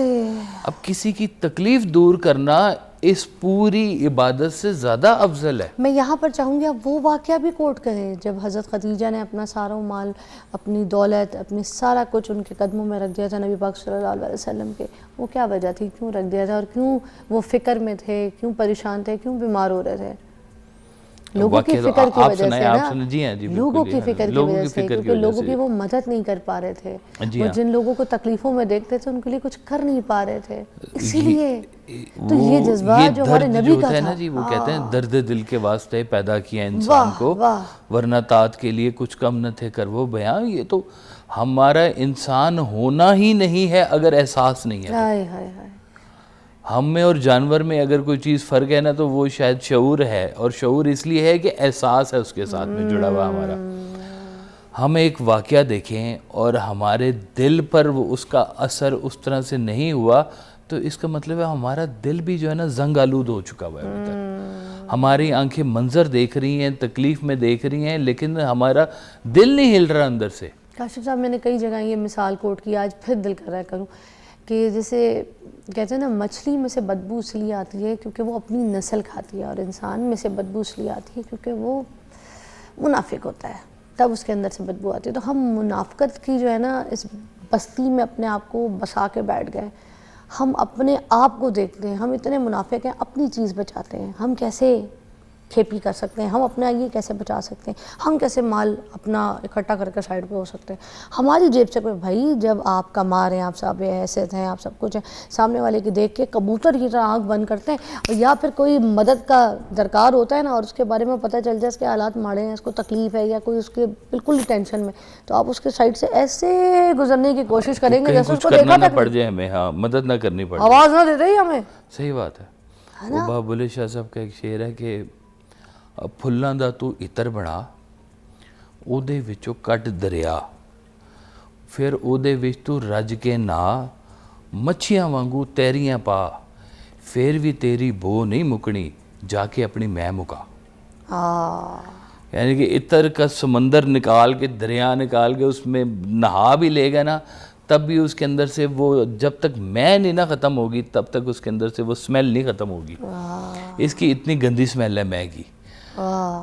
اب کسی کی تکلیف دور کرنا اس پوری عبادت سے زیادہ افضل ہے. میں یہاں پر چاہوں گی آپ وہ واقعہ بھی کوٹ کریں جب حضرت خدیجہ نے اپنا سارا مال, اپنی دولت, اپنی سارا کچھ ان کے قدموں میں رکھ دیا تھا نبی پاک صلی اللہ علیہ وسلم کے. وہ کیا وجہ تھی, کیوں رکھ دیا تھا, اور کیوں وہ فکر میں تھے, کیوں پریشان تھے, کیوں بیمار ہو رہے تھے؟ لوگوں کی فکر کی وجہ سے نا, لوگوں کی فکر کی وجہ سے, کیونکہ لوگوں کی وہ مدد نہیں کر پا رہے تھے, وہ جن لوگوں کو تکلیفوں میں دیکھتے تھے ان کے لیے کچھ کر نہیں پا رہے تھے, اسی لیے. تو یہ جذبات جو ہمارے نبی کا تھا, وہ کہتے ہیں درد دل کے واسطے پیدا کیا انسان کو, ورنہ طاعت کے لیے کچھ کم نہ تھے کر وہ بیان. یہ تو ہمارا انسان ہونا ہی نہیں ہے اگر احساس نہیں ہے. ہم میں اور جانور میں اگر کوئی چیز فرق ہے نا تو وہ شاید شعور ہے, اور شعور اس لیے ہے کہ احساس ہے اس کے ساتھ میں جڑا ہوا ہمارا. ہم ایک واقعہ دیکھیں اور ہمارے دل پر وہ اس کا اثر اس طرح سے نہیں ہوا تو اس کا مطلب ہے ہمارا دل بھی جو ہے نا زنگ آلود ہو چکا ہوا ہے ابھی تک. ہماری آنکھیں منظر دیکھ رہی ہیں, تکلیف میں دیکھ رہی ہیں, لیکن ہمارا دل نہیں ہل رہا اندر سے. کاشف صاحب میں نے کئی جگہ یہ مثال کوٹ کی, آج پھر دل کر رہا کروں کہ جیسے کہتے ہیں نا مچھلی میں سے بدبو اس لیے آتی ہے کیونکہ وہ اپنی نسل کھاتی ہے, اور انسان میں سے بدبو اس لیے آتی ہے کیونکہ وہ منافق ہوتا ہے, تب اس کے اندر سے بدبو آتی ہے. تو ہم منافقت کی جو ہے نا اس بستی میں اپنے آپ کو بسا کے بیٹھ گئے. ہم اپنے آپ کو دیکھتے ہیں, ہم اتنے منافق ہیں, اپنی چیز بچاتے ہیں. ہم کیسے کھیپی کر سکتے ہیں, ہم اپنا یہ کیسے بچا سکتے ہیں, ہم کیسے مال اپنا اکٹھا کر کے سائڈ پہ ہو سکتے ہیں. ہماری جیب سے کوئی بھائی جب آپ کما رہے ہیں, آپ سب حیثیت ہیں, آپ سب کچھ ہیں, سامنے والے کی دیکھ کے کبوتر کی طرح آنکھ بند کرتے ہیں, اور یا پھر کوئی مدد کا درکار ہوتا ہے نا اور اس کے بارے میں پتہ چل جائے اس کے حالات ماڑے ہیں, اس کو تکلیف ہے یا کوئی اس کے بالکل ہی ٹینشن میں, تو آپ اس کے سائڈ سے ایسے گزرنے کی کوشش کریں گے جیسے اس کو دیکھا تک پڑ جائے, ہمیں ہاں مدد نہ کرنی پڑے, آواز نہ دیتے ہی ہمیں. صحیح بات ہے. وہ بابا بلے شاہ صاحب کا ایک شعر ہے کہ پھلاں دا تو عطر بنا او دے وچوں کٹ دریا, پھر او دے وچ تو رج کے نا مچھیاں وانگو تیریاں پا, پھر بھی تیری بو نہیں مکنی جا کے اپنی میں مکا. یعنی کہ عطر کا سمندر نکال کے, دریا نکال کے اس میں نہا بھی لے گا نا تب بھی اس کے اندر سے وہ جب تک میں نہیں نہ ختم ہوگی تب تک اس کے اندر سے وہ سمیل نہیں ختم ہوگی. اس کی اتنی گندی سمیل ہے میں کی.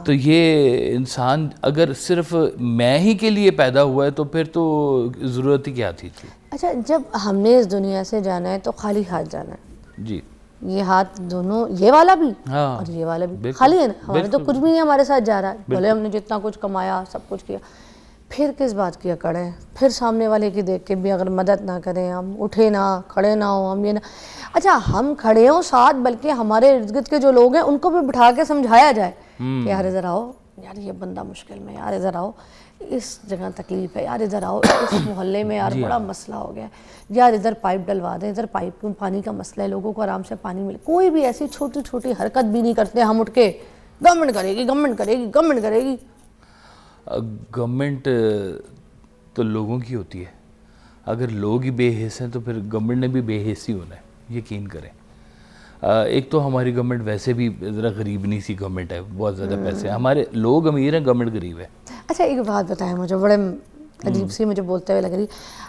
تو یہ انسان اگر صرف میں ہی کے لیے پیدا ہوا ہے تو پھر تو ضرورت ہی کیا تھی. اچھا, جب ہم نے اس دنیا سے جانا ہے تو خالی ہاتھ جانا ہے. جی, یہ ہاتھ دونوں, یہ والا بھی اور یہ والا بھی خالی ہے نا, ہمارے تو کچھ بھی نہیں ہمارے ساتھ جا رہا ہے. بھلے ہم نے جتنا کچھ کمایا سب کچھ کیا, پھر کس بات کی اکڑ ہے, پھر سامنے والے کی دیکھ کے بھی اگر مدد نہ کریں, ہم اٹھے نہ, کھڑے نہ ہوں, ہم یہ نہ, اچھا ہم کھڑے ہوں ساتھ بلکہ ہمارے ارد گرد کے جو لوگ ہیں ان کو بھی بٹھا کے سمجھایا جائے کہ یار ادھر آؤ, یار یہ بندہ مشکل میں, یار ادھر آؤ, اس جگہ تکلیف ہے, یار ادھر آؤ, اس محلے میں یار بڑا مسئلہ ہو گیا ہے, یار ادھر پائپ ڈلوا دیں, ادھر پائپ پانی کا مسئلہ ہے, لوگوں کو آرام سے پانی ملے. کوئی بھی ایسی چھوٹی چھوٹی حرکت بھی نہیں کرتے ہم اٹھ کے گورنمنٹ کرے گی, گورنمنٹ کرے گی, گورنمنٹ کرے گی. گورنمنٹ تو لوگوں کی ہوتی ہے، اگر لوگ ہی بے حس ہیں تو پھر گورنمنٹ نے بھی بے حس ہی ہونا ہے، یقین کریں۔ ایک تو ہماری گورنمنٹ ویسے بھی ذرا غریبنی سی گورنمنٹ ہے، بہت زیادہ پیسے ہیں، ہمارے لوگ امیر ہیں، گورنمنٹ غریب ہے۔ اچھا ایک بات بتائیں مجھے، بڑے عجیب سی مجھے بولتے ہوئے لگ رہی،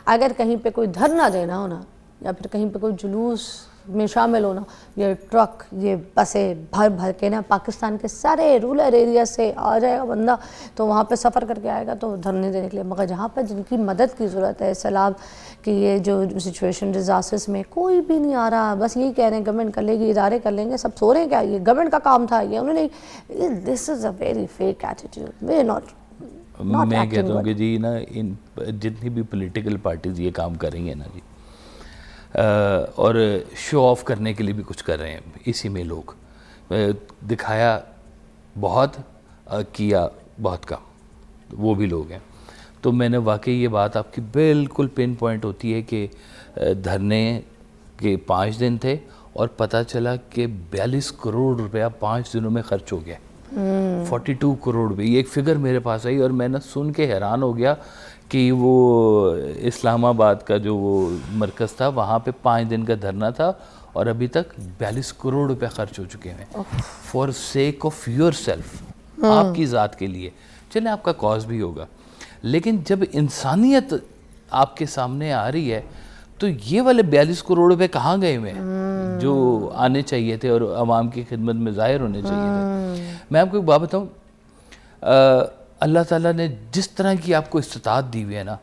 اگر کہیں پہ کوئی دھرنا دینا ہونا یا پھر کہیں پہ کوئی جلوس میں شامل ہونا، یہ ٹرک یہ بسیں بھر بھر کے نا پاکستان کے سارے رورل ایریا سے آ جائے گا بندہ، تو وہاں پہ سفر کر کے آئے گا تو دھرنے دینے کے لیے، مگر جہاں پر جن کی مدد کی ضرورت ہے، سیلاب کی یہ جو سچویشن ڈیزاسٹرس میں کوئی بھی نہیں آ رہا، بس یہی کہہ رہے ہیں گورنمنٹ کر لے گی، ادارے کر لیں گے، سب سو رہے ہیں کیا، یہ گورنمنٹ کا کام تھا، یہ انہوں نے، this is a very fake attitude, we not میں کہتا ہوں کہ جی نا ان جتنی بھی پولیٹیکل پارٹیز یہ کام کر رہی ہیں نا جی، اور شو آف کرنے کے لیے بھی کچھ کر رہے ہیں، اسی میں لوگ دکھایا بہت، کیا بہت کم، وہ بھی لوگ ہیں۔ تو میں نے واقعی یہ بات آپ کی بالکل پن پوائنٹ ہوتی ہے کہ دھرنے کے 5 دن تھے اور پتہ چلا کہ 42 کروڑ روپیہ 5 دنوں میں خرچ ہو گیا، 42 کروڑ روپے، یہ ایک فگر میرے پاس آئی اور میں نے سن کے حیران ہو گیا کہ وہ اسلام آباد کا جو وہ مرکز تھا وہاں پہ 5 دن کا دھرنا تھا اور ابھی تک 42 کروڑ روپے خرچ ہو چکے ہیں، for sake of your self, آپ کی ذات کے لیے، چلیں آپ کا کاز بھی ہوگا، لیکن جب انسانیت آپ کے سامنے آ رہی ہے تو یہ والے 42 کروڑ روپے کہاں گئے ہوئے ہیں جو آنے چاہیے تھے اور عوام کی خدمت میں ظاہر ہونے چاہیے تھے۔ میں آپ کو ایک بات بتاؤں، اللہ تعالیٰ نے جس طرح کی آپ کو استطاعت دی ہوئی ہے نا،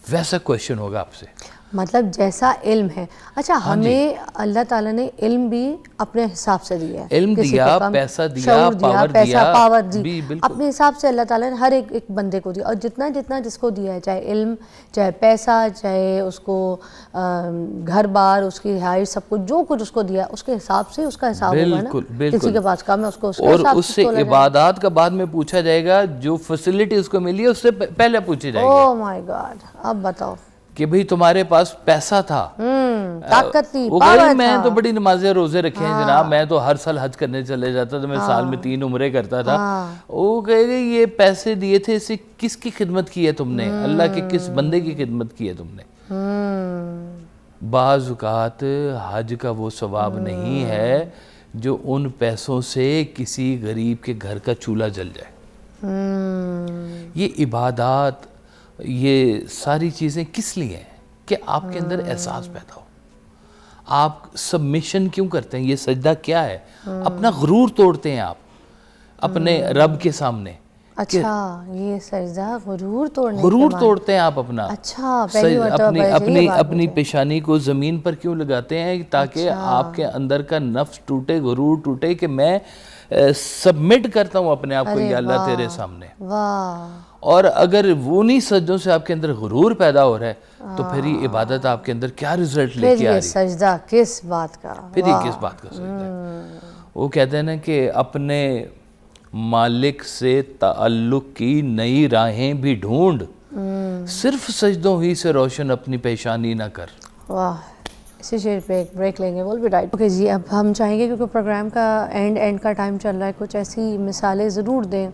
ویسا کویشچن ہوگا آپ سے، مطلب جیسا علم ہے۔ اچھا ہمیں اللہ تعالیٰ نے علم بھی اپنے حساب سے دیا ہے، علم کسی دیا، کو کم، پیسہ دیا، شعور پاور پیسہ دیا، پاور بھی دی، بالکل اپنے حساب سے اللہ تعالیٰ نے ہر ایک بندے کو دیا، اور جتنا جتنا جس کو دیا ہے، چاہے علم، چاہے پیسہ، چاہے اس کو گھر بار، اس کی رہائش، سب کچھ جو کچھ اس کو دیا اس کے حساب سے اس کا حساب ہوگا نا، کسی کے پاس کم ہے اس کو اس کے اور حساب اس سے عبادات کا بعد میں پوچھا جائے گا، جو فیسلٹی اس کو ملی ہے اس سے پہلے پوچھی جائے گی۔ اوہ مائی گاڈ، اب بتاؤ کہ بھئی تمہارے پاس پیسہ تھا، طاقت تھی، وہ پاور کہے تھا، میں تو بڑی نمازیں روزے رکھے ہیں جناب، میں تو ہر سال حج کرنے چلے جاتا تھا، میں سال میں 3 عمرے کرتا تھا، وہ کہے گے یہ پیسے دیے تھے، اس سے کس کی خدمت کی ہے تم نے، اللہ کے کس بندے کی خدمت کی ہے تم نے۔ بعض اوقات حج کا وہ ثواب نہیں ہے جو ان پیسوں سے کسی غریب کے گھر کا چولہا جل جائے۔ یہ عبادات، یہ ساری چیزیں کس لیے ہیں؟ کہ آپ کے اندر احساس پیدا ہو، آپ سبمیشن کیوں کرتے ہیں، یہ سجدہ کیا ہے، اپنا غرور توڑتے ہیں آپ اپنے رب کے سامنے۔ اچھا یہ سجدہ غرور توڑنے، غرور توڑتے ہیں آپ اپنا، اچھا پہلی مرتبہ اپنی پیشانی کو زمین پر کیوں لگاتے ہیں، تاکہ آپ کے اندر کا نفس ٹوٹے، غرور ٹوٹے کہ میں سبمٹ کرتا ہوں اپنے آپ کو یا اللہ تیرے سامنے۔ واہ، اور اگر وہ نہیں سجدوں سے آپ کے اندر غرور پیدا ہو رہا ہے تو پھر یہ عبادت آپ کے اندر کیا رزلٹ لے کے آ رہی ہے، سجدہ کس بات کا، پھر یہ کس بات کا سجدہ ہے۔ وہ کہتے ہیں نا کہ اپنے مالک سے تعلق کی نئی راہیں بھی ڈھونڈ، صرف سجدوں ہی سے روشن اپنی پیشانی نہ کر۔ واہ، اسی شعر پہ ایک بریک لیں گے، ول بی رائٹ۔ اوکے جی، اب ہم چاہیں گے کیونکہ پروگرام کا اینڈ کا ٹائم چل رہا ہے، کچھ ایسی مثالیں ضرور دیں،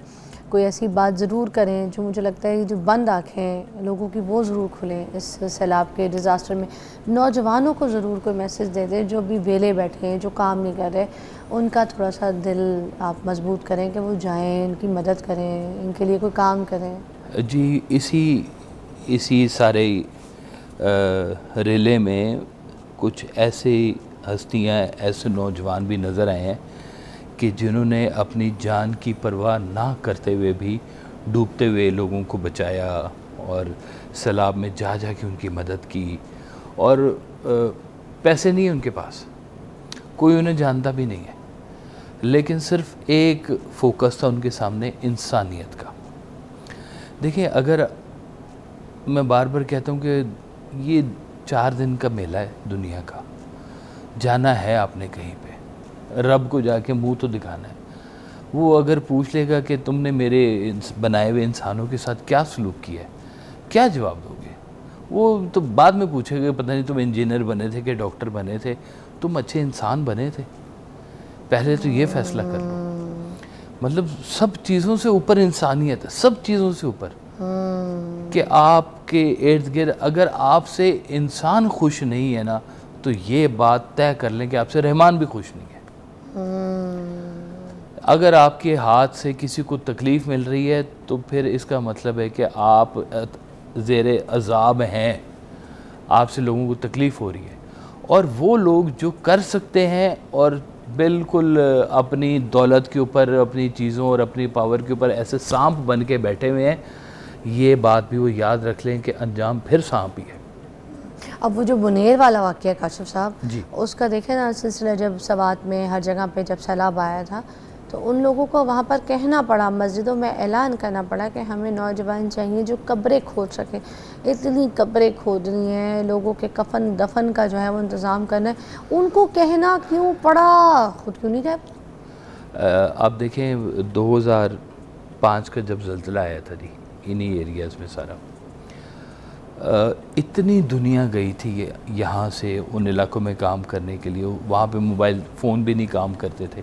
کوئی ایسی بات ضرور کریں جو مجھے لگتا ہے جو بند آنکھیں لوگوں کی وہ ضرور کھلیں اس سیلاب کے ڈیزاسٹر میں۔ نوجوانوں کو ضرور کوئی میسج دے دیں جو بھی ویلے بیٹھے ہیں، جو کام نہیں کر رہے، ان کا تھوڑا سا دل آپ مضبوط کریں کہ وہ جائیں، ان کی مدد کریں، ان کے لیے کوئی کام کریں۔ جی اسی سارے ریلے میں کچھ ایسی ہستیاں، ایسے نوجوان بھی نظر آئے ہیں کہ جنہوں نے اپنی جان کی پرواہ نہ کرتے ہوئے بھی ڈوبتے ہوئے لوگوں کو بچایا اور سیلاب میں جا کے ان کی مدد کی، اور پیسے نہیں ان کے پاس، کوئی انہیں جانتا بھی نہیں ہے، لیکن صرف ایک فوکس تھا ان کے سامنے، انسانیت کا۔ دیکھیں، اگر میں بار بار کہتا ہوں کہ یہ 4 دن کا میلہ ہے دنیا کا، جانا ہے آپ نے کہیں پہ، رب کو جا کے منہ تو دکھانا ہے۔ وہ اگر پوچھ لے گا کہ تم نے میرے بنائے ہوئے انسانوں کے ساتھ کیا سلوک کیا ہے، کیا جواب دو گے؟ وہ تو بعد میں پوچھے گا، پتہ نہیں تم انجینئر بنے تھے کہ ڈاکٹر بنے تھے، تم اچھے انسان بنے تھے، پہلے تو یہ فیصلہ کر لو۔ مطلب سب چیزوں سے اوپر انسانیت ہے, سب چیزوں سے اوپر. کہ آپ کے ارد گرد اگر آپ سے انسان خوش نہیں ہے نا, تو یہ بات طے کر لیں کہ آپ سے رحمان بھی خوش نہیں ہے. اگر آپ کے ہاتھ سے کسی کو تکلیف مل رہی ہے تو پھر اس کا مطلب ہے کہ آپ زیر عذاب ہیں, آپ سے لوگوں کو تکلیف ہو رہی ہے. اور وہ لوگ جو کر سکتے ہیں اور بالکل اپنی دولت کے اوپر, اپنی چیزوں اور اپنی پاور کے اوپر ایسے سانپ بن کے بیٹھے ہوئے ہیں, یہ بات بھی وہ یاد رکھ لیں کہ انجام پھر سانپ ہی ہے. اب وہ جو بنیر والا واقعہ کاشف صاحب, جی. اس کا دیکھیں نا سلسلہ, جب سوات میں ہر جگہ پہ جب سیلاب آیا تھا تو ان لوگوں کو وہاں پر کہنا پڑا, مسجدوں میں اعلان کرنا پڑا کہ ہمیں نوجوان چاہیے جو قبریں کھود سکیں. اتنی قبریں کھودنی ہیں, لوگوں کے کفن دفن کا جو ہے وہ انتظام کرنا ہے, ان کو کہنا کیوں پڑا, خود کیوں نہیں کہہ؟ آپ دیکھیں 2005 کا جب زلزلہ آیا تھا جی, انہی ایریاز میں سارا, اتنی دنیا گئی تھی یہاں سے ان علاقوں میں کام کرنے کے لیے. وہاں پہ موبائل فون بھی نہیں کام کرتے تھے,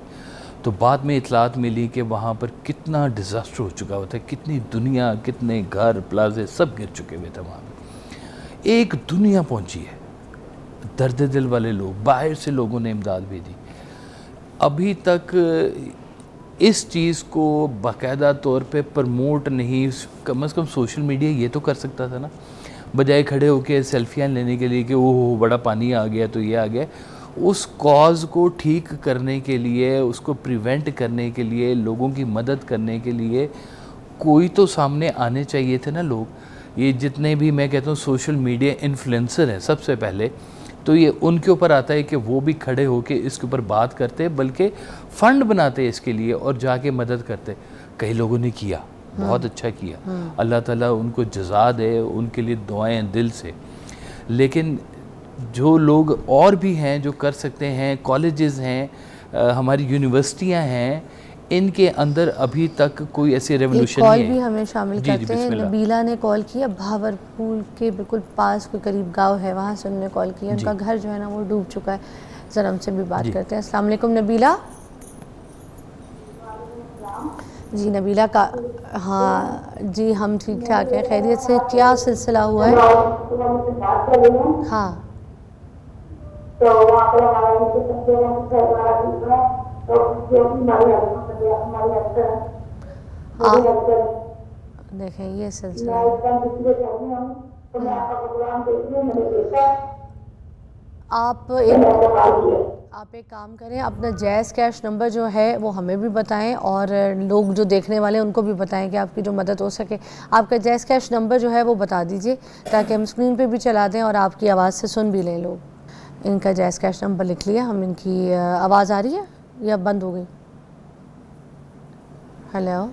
تو بعد میں اطلاعات ملی کہ وہاں پر کتنا ڈیزاسٹر ہو چکا ہوا تھا, کتنی دنیا, کتنے گھر, پلازے سب گر چکے ہوئے تھے وہاں پہ. ایک دنیا پہنچی ہے, درد دل والے لوگ, باہر سے لوگوں نے امداد بھیجی. ابھی تک اس چیز کو باقاعدہ طور پہ پرموٹ نہیں, کم از کم سوشل میڈیا یہ تو کر سکتا تھا نا, بجائے کھڑے ہو کے سیلفیاں لینے کے لیے کہ اوہ بڑا پانی آ گیا تو یہ آ گیا. اس کاز کو ٹھیک کرنے کے لیے, اس کو پریونٹ کرنے کے لیے, لوگوں کی مدد کرنے کے لیے کوئی تو سامنے آنے چاہیے تھے نا لوگ. یہ جتنے بھی میں کہتا ہوں سوشل میڈیا انفلوئنسر ہیں, سب سے پہلے تو یہ ان کے اوپر آتا ہے کہ وہ بھی کھڑے ہو کے اس کے اوپر بات کرتے, بلکہ فنڈ بناتے اس کے لیے اور جا کے مدد کرتے. کئی لوگوں نے کیا, بہت اچھا کیا, اللہ تعالیٰ ان کو جزا دے, ان کے لیے دعائیں دل سے. لیکن جو لوگ اور بھی ہیں جو کر سکتے ہیں, کالجز ہیں, ہماری یونیورسٹیاں ہیں, ان کے اندر ابھی تک کوئی ایسی ریولوشن نہیں ہے. کال بھی ہمیں شامل کرتے ہیں. نبیلہ نے کال کیا, بھاورپور کے بالکل پاس کوئی قریب گاؤں ہے, وہاں سے انہوں نے کال کیا. ان کا گھر جو ہے نا وہ ڈوب چکا ہے. ذرا ہم سے بھی بات کرتے ہیں. السلام علیکم نبیلہ. جی نبیلہ کا, ہاں جی ہم ٹھیک ٹھاک ہیں, خیریت سے, کیا سلسلہ ہوا ہے؟ ہاں تو وہاں پر دیکھیں یہ سلسلہ آپ ایک کام کریں, اپنا جائز کیش نمبر جو ہے وہ ہمیں بھی بتائیں, اور لوگ جو دیکھنے والے ہیں ان کو بھی بتائیں کہ آپ کی جو مدد ہو سکے. آپ کا جائز کیش نمبر جو ہے وہ بتا دیجئے تاکہ ہم اسکرین پہ بھی چلا دیں اور آپ کی آواز سے سن بھی لیں لوگ. ان کا جائز کیش نمبر لکھ لیا ہم. ان کی آواز آ رہی ہے یا بند ہو گئی؟ ہیلو,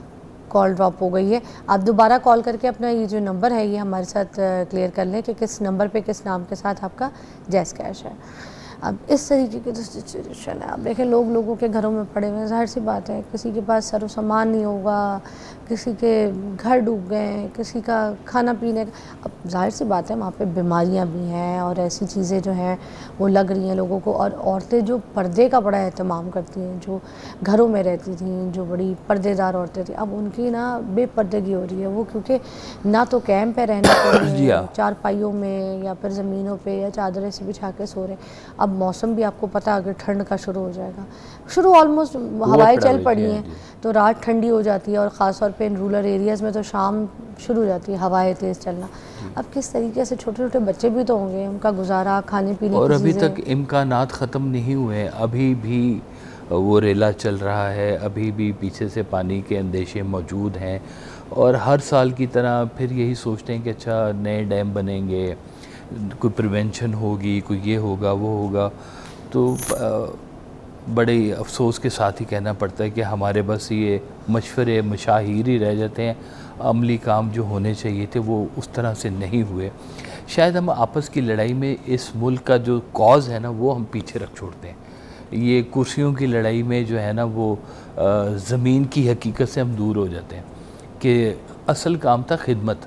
کال ڈراپ ہو گئی ہے. آپ دوبارہ کال کر کے اپنا یہ جو نمبر ہے یہ ہمارے ساتھ کلیئر کر لیں کہ کس نمبر پہ کس نام کے ساتھ آپ کا جائز کیش ہے. اب اس طریقے کی سچویشن ہے. اب دیکھیں لوگوں کے گھروں میں پڑے ہوئے ہیں, ظاہر سی بات ہے کسی کے پاس سر و سامان نہیں ہوگا, کسی کے گھر ڈوب گئے ہیں, کسی کا کھانا پینے کا. اب ظاہر سی بات ہے وہاں پہ بیماریاں بھی ہیں اور ایسی چیزیں جو ہیں وہ لگ رہی ہیں لوگوں کو. اور عورتیں جو پردے کا بڑا اہتمام کرتی ہیں, جو گھروں میں رہتی تھیں, جو بڑی پردے دار عورتیں تھیں, اب ان کی نا بے پردگی ہو رہی ہے. وہ کیونکہ نہ تو کیمپ پہ رہنے کے لیے چارپائیوں میں یا پھر زمینوں پہ یا چادریں سے بچھا کے سو رہے ہیں. اب موسم بھی آپ کو پتہ اگر ٹھنڈ کا شروع ہو جائے گا, شروع آلموسٹ ہوائیں چل پڑی ہیں تو رات ٹھنڈی ہو جاتی ہے, اور خاص طور پہ ان رورل ایریاز میں تو شام شروع ہو جاتی ہے ہوائیں تیز چلنا. اب کس طریقے سے چھوٹے چھوٹے بچے بھی تو ہوں گے, ان کا گزارا, کھانے پینے کی اور ابھی چیزیں. تک امکانات ختم نہیں ہوئے, ابھی بھی وہ ریلا چل رہا ہے, ابھی بھی پیچھے سے پانی کے اندیشے موجود ہیں. اور ہر سال کی طرح پھر یہی سوچتے ہیں کہ اچھا نئے ڈیم بنیں گے, کوئی پریونشن ہوگی, کوئی یہ ہوگا وہ ہوگا. تو بڑے افسوس کے ساتھ ہی کہنا پڑتا ہے کہ ہمارے بس یہ مشورے مشاہیر ہی رہ جاتے ہیں, عملی کام جو ہونے چاہیے تھے وہ اس طرح سے نہیں ہوئے. شاید ہم آپس کی لڑائی میں اس ملک کا جو کاز ہے نا وہ ہم پیچھے رکھ چھوڑتے ہیں. یہ کرسیوں کی لڑائی میں جو ہے نا وہ زمین کی حقیقت سے ہم دور ہو جاتے ہیں کہ اصل کام تھا خدمت.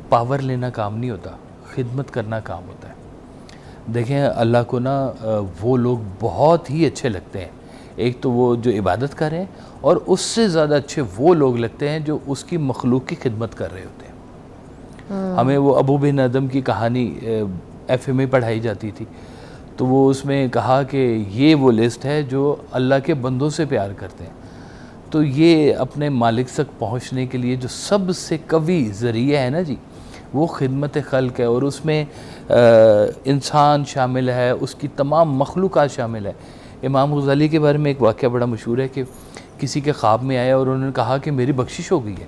پاور لینا کام نہیں ہوتا, خدمت کرنا کام ہوتا ہے. دیکھیں اللہ کو نا وہ لوگ بہت ہی اچھے لگتے ہیں ایک تو وہ جو عبادت کر رہے ہیں، اور اس سے زیادہ اچھے وہ لوگ لگتے ہیں جو اس کی مخلوق کی خدمت کر رہے ہوتے ہیں. ہمیں وہ ابو بن ادم کی کہانی ایف اے میں پڑھائی جاتی تھی، تو وہ اس میں کہا کہ یہ وہ لسٹ ہے جو اللہ کے بندوں سے پیار کرتے ہیں. تو یہ اپنے مالک تک پہنچنے کے لیے جو سب سے قوی ذریعہ ہے نا جی، وہ خدمت خلق ہے، اور اس میں انسان شامل ہے، اس کی تمام مخلوقات شامل ہے. امام غزالی کے بارے میں ایک واقعہ بڑا مشہور ہے کہ کسی کے خواب میں آیا اور انہوں نے کہا کہ میری بخشش ہو گئی ہے.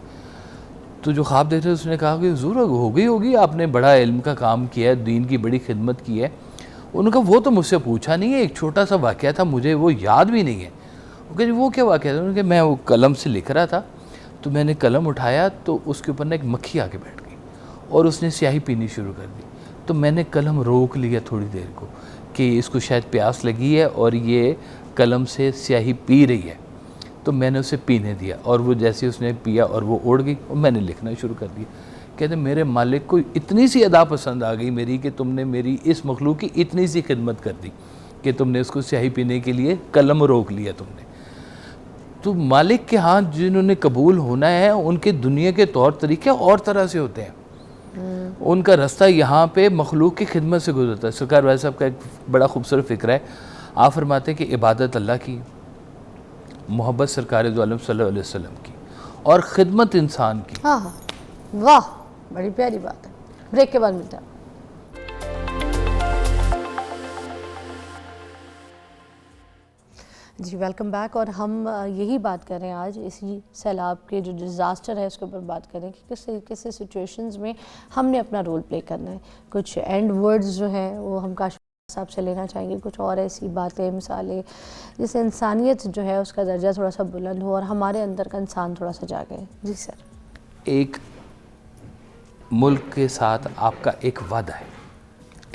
تو جو خواب دیکھ رہے اس نے کہا کہ حضور ہو گئی ہوگی، آپ نے بڑا علم کا کام کیا ہے، دین کی بڑی خدمت کی ہے. انہوں نے کہا وہ تو مجھ سے پوچھا نہیں ہے، ایک چھوٹا سا واقعہ تھا، مجھے وہ یاد بھی نہیں ہے. وہ کہ وہ کیا واقعہ تھا؟ انہوں نے کہا میں وہ قلم سے لکھ رہا تھا، تو میں نے قلم اٹھایا تو اس کے اوپر ایک مکھی آ کے بیٹھ گئی اور اس نے سیاہی پینی شروع کر دی. تو میں نے قلم روک لیا تھوڑی دیر کو کہ اس کو شاید پیاس لگی ہے اور یہ قلم سے سیاہی پی رہی ہے، تو میں نے اسے پینے دیا، اور وہ جیسے اس نے پیا اور وہ اڑ گئی اور میں نے لکھنا شروع کر دیا. کہتے میرے مالک کو اتنی سی ادا پسند آ گئی میری کہ تم نے میری اس مخلوق کی اتنی سی خدمت کر دی کہ تم نے اس کو سیاہی پینے کے لیے قلم روک لیا تم نے. تو مالک کے ہاں جنہوں نے قبول ہونا ہے ان کے دنیا کے طور طریقے اور طرح سے ہوتے ہیں. ان کا رستہ یہاں پہ مخلوق کی خدمت سے گزرتا ہے. سرکار ویسے صاحب کا ایک بڑا خوبصورت فکر ہے. آپ فرماتے ہیں کہ عبادت اللہ کی، محبت سرکار دو عالم صلی اللہ علیہ وسلم کی، اور خدمت انسان کی. ہاں ہاں، واہ بڑی پیاری بات ہے. بریک کے بعد ملتا ہے. جی ویلکم بیک. اور ہم یہی بات کر رہے ہیں آج، اسی سیلاب کے جو ڈیزاسٹر ہے اس کے اوپر بات کریں کہ کس طریقے سے سچویشنز میں ہم نے اپنا رول پلے کرنا ہے. کچھ اینڈ ورڈز جو ہیں وہ ہم کاشف صاحب سے لینا چاہیں گے، کچھ اور ایسی باتیں مثالیں جس سے انسانیت جو ہے اس کا درجہ تھوڑا سا بلند ہو اور ہمارے اندر کا انسان تھوڑا سا جاگے. جی سر. ایک ملک کے ساتھ آپ کا ایک وعدہ ہے،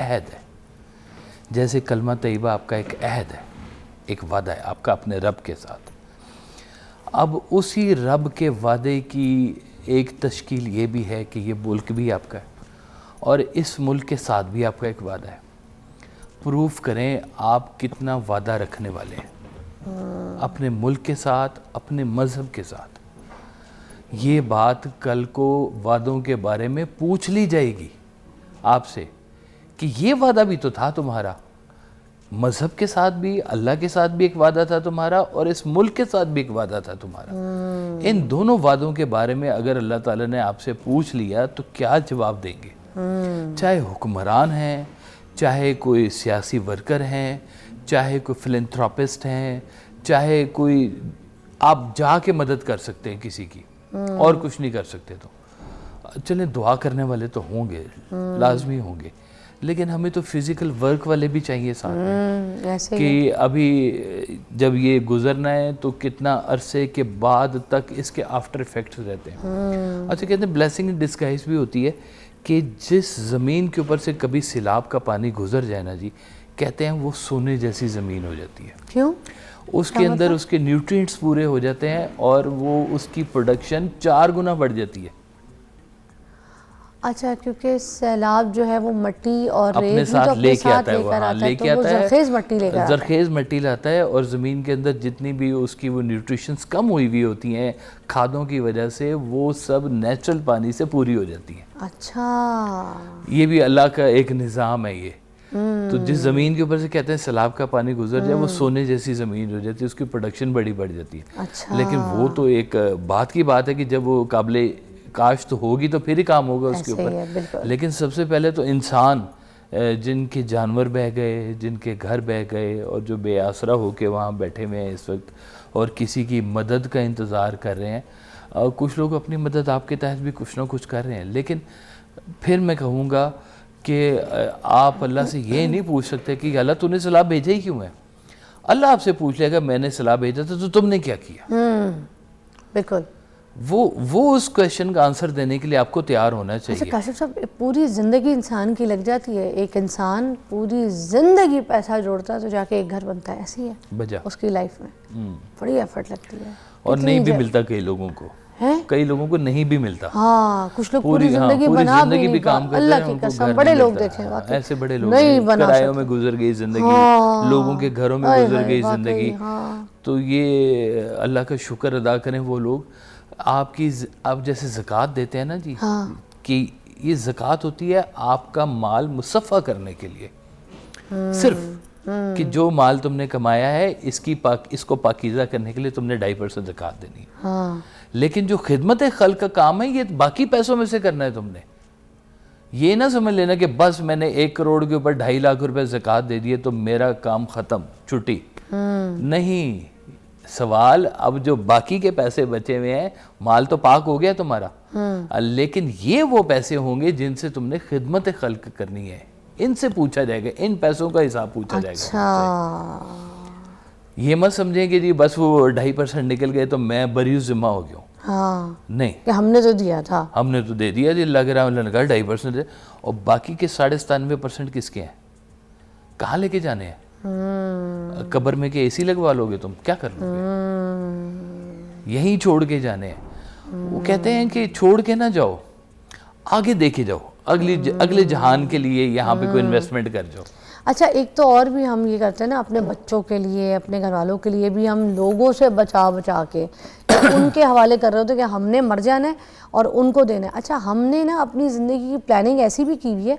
عہد ہے، جیسے کلمہ طیبہ آپ کا ایک عہد ہے، ایک وعدہ ہے آپ کا اپنے رب کے ساتھ. اب اسی رب کے وعدے کی ایک تشکیل یہ بھی ہے کہ یہ ملک بھی آپ کا ہے اور اس ملک کے ساتھ بھی آپ کا ایک وعدہ ہے. پروف کریں آپ کتنا وعدہ رکھنے والے ہیں اپنے ملک کے ساتھ، اپنے مذہب کے ساتھ. یہ بات کل کو وعدوں کے بارے میں پوچھ لی جائے گی آپ سے کہ یہ وعدہ بھی تو تھا تمہارا، مذہب کے ساتھ بھی، اللہ کے ساتھ بھی ایک وعدہ تھا تمہارا، اور اس ملک کے ساتھ بھی ایک وعدہ تھا تمہارا. ان دونوں وعدوں کے بارے میں اگر اللہ تعالیٰ نے آپ سے پوچھ لیا تو کیا جواب دیں گے؟ چاہے حکمران ہیں، چاہے کوئی سیاسی ورکر ہیں، چاہے کوئی فلنتھراپسٹ ہیں، چاہے کوئی آپ جا کے مدد کر سکتے ہیں کسی کی اور کچھ نہیں کر سکتے، تو چلیں دعا کرنے والے تو ہوں گے، لازمی ہوں گے، لیکن ہمیں تو فزیکل ورک والے بھی چاہیے ساتھ میں کہ ابھی جب یہ گزرنا ہے تو کتنا عرصے کے بعد تک اس کے آفٹر ایفیکٹس رہتے ہیں. اچھا کہتے ہیں بلیسنگ ان ڈسگائز بھی ہوتی ہے کہ جس زمین کے اوپر سے کبھی سیلاب کا پانی گزر جائے نا جی، کہتے ہیں وہ سونے جیسی زمین ہو جاتی ہے. کیوں؟ اس کے اندر اس کے نیوٹرینٹس پورے ہو جاتے ہیں اور وہ اس کی پروڈکشن 4 گنا بڑھ جاتی ہے. اچھا، کیونکہ سیلاب جو ہے وہ مٹی اور اپنے ریت ساتھ لے کے آتا ہے، تو وہ زرخیز مٹی لے کر آتا ہے، زرخیز مٹی لاتا ہے، اور زمین کے اندر جتنی بھی اس کی وہ نیوٹریشنز کم ہوئی ہوئی ہوتی ہیں کھادوں کی وجہ سے، وہ سب نیچرل پانی سے پوری ہو جاتی ہیں. اچھا، یہ بھی اللہ کا ایک نظام ہے یہ. تو جس زمین کے اوپر سے کہتے ہیں سیلاب کا پانی گزر جائے وہ سونے جیسی زمین ہو جاتی ہے، اس کی پروڈکشن بڑی بڑھ جاتی ہے. اچھا، لیکن وہ تو ایک بات کی بات ہے کہ جب وہ قابل کاشت ہوگی تو پھر ہی کام ہوگا اس کے اوپر. لیکن سب سے پہلے تو انسان جن کے جانور بہہ گئے، جن کے گھر بہہ گئے اور جو بے آسرا ہو کے وہاں بیٹھے ہوئے ہیں اس وقت اور کسی کی مدد کا انتظار کر رہے ہیں، اور کچھ لوگ اپنی مدد آپ کے تحت بھی کچھ نہ کچھ کر رہے ہیں. لیکن پھر میں کہوں گا کہ آپ اللہ سے یہ نہیں پوچھ سکتے کہ اللہ تو نے سیلاب بھیجا ہی کیوں ہے. اللہ آپ سے پوچھ لے گا میں نے سیلاب بھیجا تھا تو تم نے کیا کیا. بالکل. وہ اس کویشچن کا آنسر دینے کے لیے آپ کو تیار ہونا چاہیے. اچھا کاشف صاحب، پوری زندگی انسان کی لگ جاتی ہے، ایک انسان پوری زندگی پیسہ جوڑتا ہے تو جا کے ایک گھر بنتا ہے، ایسی ہے بجا اس کی لائف میں بڑی ایفرٹ لگتی ہے اور نہیں بھی ملتا کئی لوگوں کو. ہیں کئی لوگوں کو نہیں بھی ملتا. ہاں کچھ لوگ پوری پوری زندگی بنا بھی زندگی نہیں کام کرتے اللہ ہیں, کی ان کو قسم گھر بڑے نہیں لوگ ملتا. دیکھے واقعی ایسے بڑے لوگ نہیں ہیں, بنا کرایوں میں گزر گئی زندگی, لوگوں کے گھروں میں گزر گئی زندگی. تو یہ اللہ کا شکر ادا کریں وہ لوگ. آپ جیسے زکوٰۃ دیتے ہیں نا جی, کہ یہ زکوٰۃ ہوتی ہے آپ کا مال مصفح کرنے کے لیے, صرف کہ جو مال تم نے کمایا ہے اس کو پاکیزہ کرنے کے لیے تم نے 2.5% زکوٰۃ دینی ہے. لیکن جو خدمت خلق کا کام ہے یہ باقی پیسوں میں سے کرنا ہے تم نے. یہ نہ سمجھ لینا کہ بس میں نے 1 کروڑ کے اوپر 2.5 لاکھ روپے زکوٰۃ دے دیے تو میرا کام ختم, چھٹی. نہیں, سوال اب جو باقی کے پیسے بچے ہوئے ہیں, مال تو پاک ہو گیا تمہارا, لیکن یہ وہ پیسے ہوں گے جن سے تم نے خدمت خلق کرنی ہے, ان سے پوچھا جائے گا, ان پیسوں کا حساب پوچھا جائے گا. یہ مت سمجھیں کہ جی بس وہ 2.5% نکل گئے تو میں بری ذمہ ہو گیا ہوں. نہیں, کہ ہم نے تو دیا تھا, ہم نے تو دے دیا جی, اللہ کے رحمت اللہ نے کہا 2.5% دے, اور باقی کے 97% کس کے ہیں, کہاں لے کے جانے ہیں؟ قبر میں کہ اے سی لگوا لو گے تم, کیا کر لو گے؟ یہیں چھوڑ کے جانے ہیں. وہ کہتے ہیں کہ چھوڑ کے نہ جاؤ, آگے دیکھے جاؤ, اگلے جہان کے لیے یہاں پہ کوئی انویسٹمنٹ کر جاؤ. اچھا ایک تو اور بھی ہم یہ کرتے ہیں نا, اپنے بچوں کے لیے, اپنے گھر والوں کے لیے بھی ہم لوگوں سے بچا کے ان کے حوالے کر رہے ہوتے کہ ہم نے مر جانا ہے اور ان کو دینا ہے. اچھا ہم نے نا اپنی زندگی کی پلاننگ ایسی بھی کی ہوئی ہے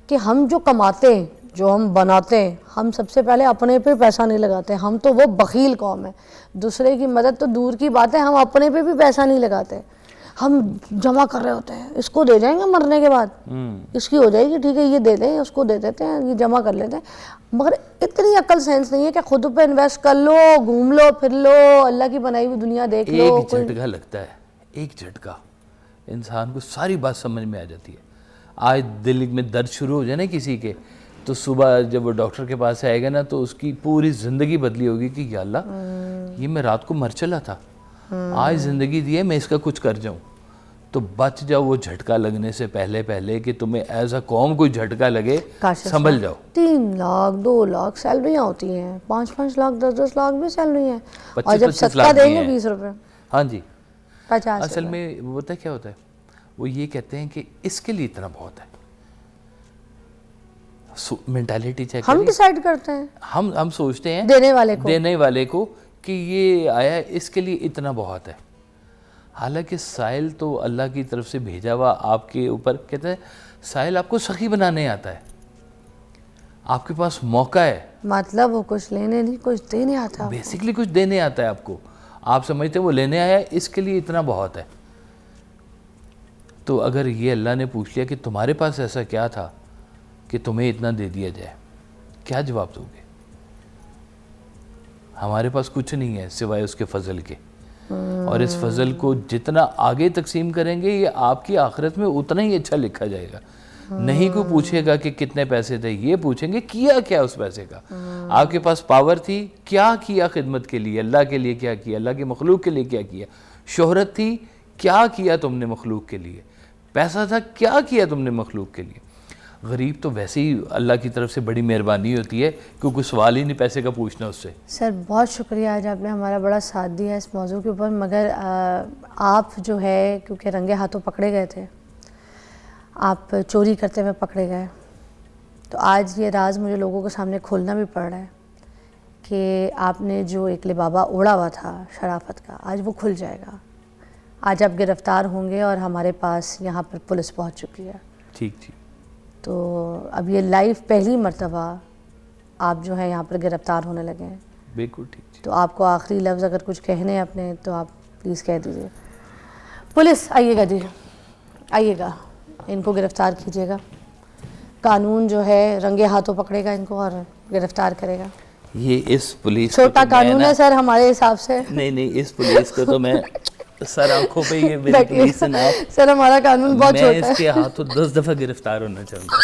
کہ ہم جو کماتے ہیں, جو ہم بناتے ہیں, ہم سب سے پہلے اپنے پہ پیسہ نہیں لگاتے. ہم تو وہ بخیل قوم ہے, دوسرے کی مدد تو دور کی بات ہے, ہم اپنے پہ بھی پیسہ نہیں لگاتے. ہم جمع کر رہے ہوتے ہیں, اس کو دے جائیں گے مرنے کے بعد, اس کی ہو جائے گی, ٹھیک ہے یہ دے دیں, اس کو دے دیتے ہیں, یہ جمع کر لیتے ہیں. مگر اتنی عقل سینس نہیں ہے کہ خود پہ انویسٹ کر لو, گھوم لو, پھر لو, اللہ کی بنائی ہوئی دنیا دیکھ لو. ایک جھٹکا لگتا ہے, ایک جھٹکا انسان کو ساری بات سمجھ میں آ جاتی ہے. آج دل میں درد شروع ہو جائے نا کسی کے, تو صبح جب وہ ڈاکٹر کے پاس آئے گا نا تو اس کی پوری زندگی بدلی ہوگی کہ یا اللہ یہ میں رات کو مر چلا تھا, آج زندگی دی ہے, میں اس کا کچھ کر جاؤں. تو بچ جاؤ وہ جھٹکا لگنے سے پہلے کہ تمہیں ایز اے قوم کوئی جھٹکا لگے, سنبھل جاؤ. 3 لاکھ 2 لاکھ سیلریاں ہوتی ہیں, 5 لاکھ 10 لاکھ بھی سیلری ہیں, اور جب صدقہ دیں گے 20 روپے. ہاں جی, 50. اصل میں وہ پتہ کیا ہوتا ہے, وہ یہ کہتے ہیں کہ اس کے لیے اتنا بہت ہے. مینٹیلٹی چیک ہم ڈیسائیڈ کرتے ہیں, ہم سوچتے ہیں دینے والے کو کہ یہ آیا اس کے لیے اتنا بہت ہے. حالانکہ سائل تو اللہ کی طرف سے بھیجا ہوا آپ کے اوپر, کہتے ہیں سائل آپ کو سخی بنانے آتا ہے, آپ کے پاس موقع ہے, مطلب وہ کچھ لینے نہیں کچھ دینے آتا ہے, بیسکلی کچھ دینے آتا ہے آپ کو. آپ سمجھتے ہیں وہ لینے آیا ہے, اس کے لیے اتنا بہت ہے. تو اگر یہ اللہ نے پوچھ لیا کہ تمہارے پاس ایسا کیا تھا کہ تمہیں اتنا دے دیا جائے, کیا جواب دو گے؟ ہمارے پاس کچھ نہیں ہے سوائے اس کے فضل کے, اور اس فضل کو جتنا آگے تقسیم کریں گے یہ آپ کی آخرت میں اتنا ہی اچھا لکھا جائے گا. نہیں کوئی پوچھے گا کہ کتنے پیسے تھے, یہ پوچھیں گے کیا کیا اس پیسے کا. آپ کے پاس پاور تھی, کیا کیا خدمت کے لیے, اللہ کے لیے کیا کیا, اللہ کی مخلوق کے لیے کیا کیا. شہرت تھی, کیا کیا تم نے مخلوق کے لیے. پیسہ تھا, کیا کیا تم نے مخلوق کے لیے. غریب تو ویسے ہی اللہ کی طرف سے بڑی مہربانی ہوتی ہے کہ کوئی سوال ہی نہیں پیسے کا پوچھنا اس سے. سر بہت شکریہ, آج آپ نے ہمارا بڑا ساتھ دیا اس موضوع کے اوپر. مگر آپ جو ہے کیونکہ رنگے ہاتھوں پکڑے گئے تھے, آپ چوری کرتے ہوئے پکڑے گئے, تو آج یہ راز مجھے لوگوں کے سامنے کھولنا بھی پڑ رہا ہے کہ آپ نے جو ایک لبابہ اوڑا ہوا تھا شرافت کا, آج وہ کھل جائے گا. آج آپ گرفتار ہوں گے اور ہمارے پاس یہاں پر پولیس پہنچ چکی ہے. ٹھیک. تو اب یہ لائف پہلی مرتبہ آپ جو ہے یہاں پر گرفتار ہونے لگے ہیں. بالکل ٹھیک. تو آپ کو آخری لفظ اگر کچھ کہنے ہیں اپنے تو آپ پلیز کہہ دیجیے. پولیس آئیے گا جی, آئیے گا, ان کو گرفتار کیجیے گا. قانون جو ہے رنگے ہاتھوں پکڑے گا ان کو اور گرفتار کرے گا. یہ اس پولیس چھوٹا قانون ہے سر ہمارے حساب سے. نہیں اس پولیس کو تو میں سر آنکھوں پہ یہ میری پولیس سے سر ہمارا قانون بہت چھوٹا ہے, میں اس کے ہاتھوں 10 دفعہ گرفتار ہونا چاہوں گا.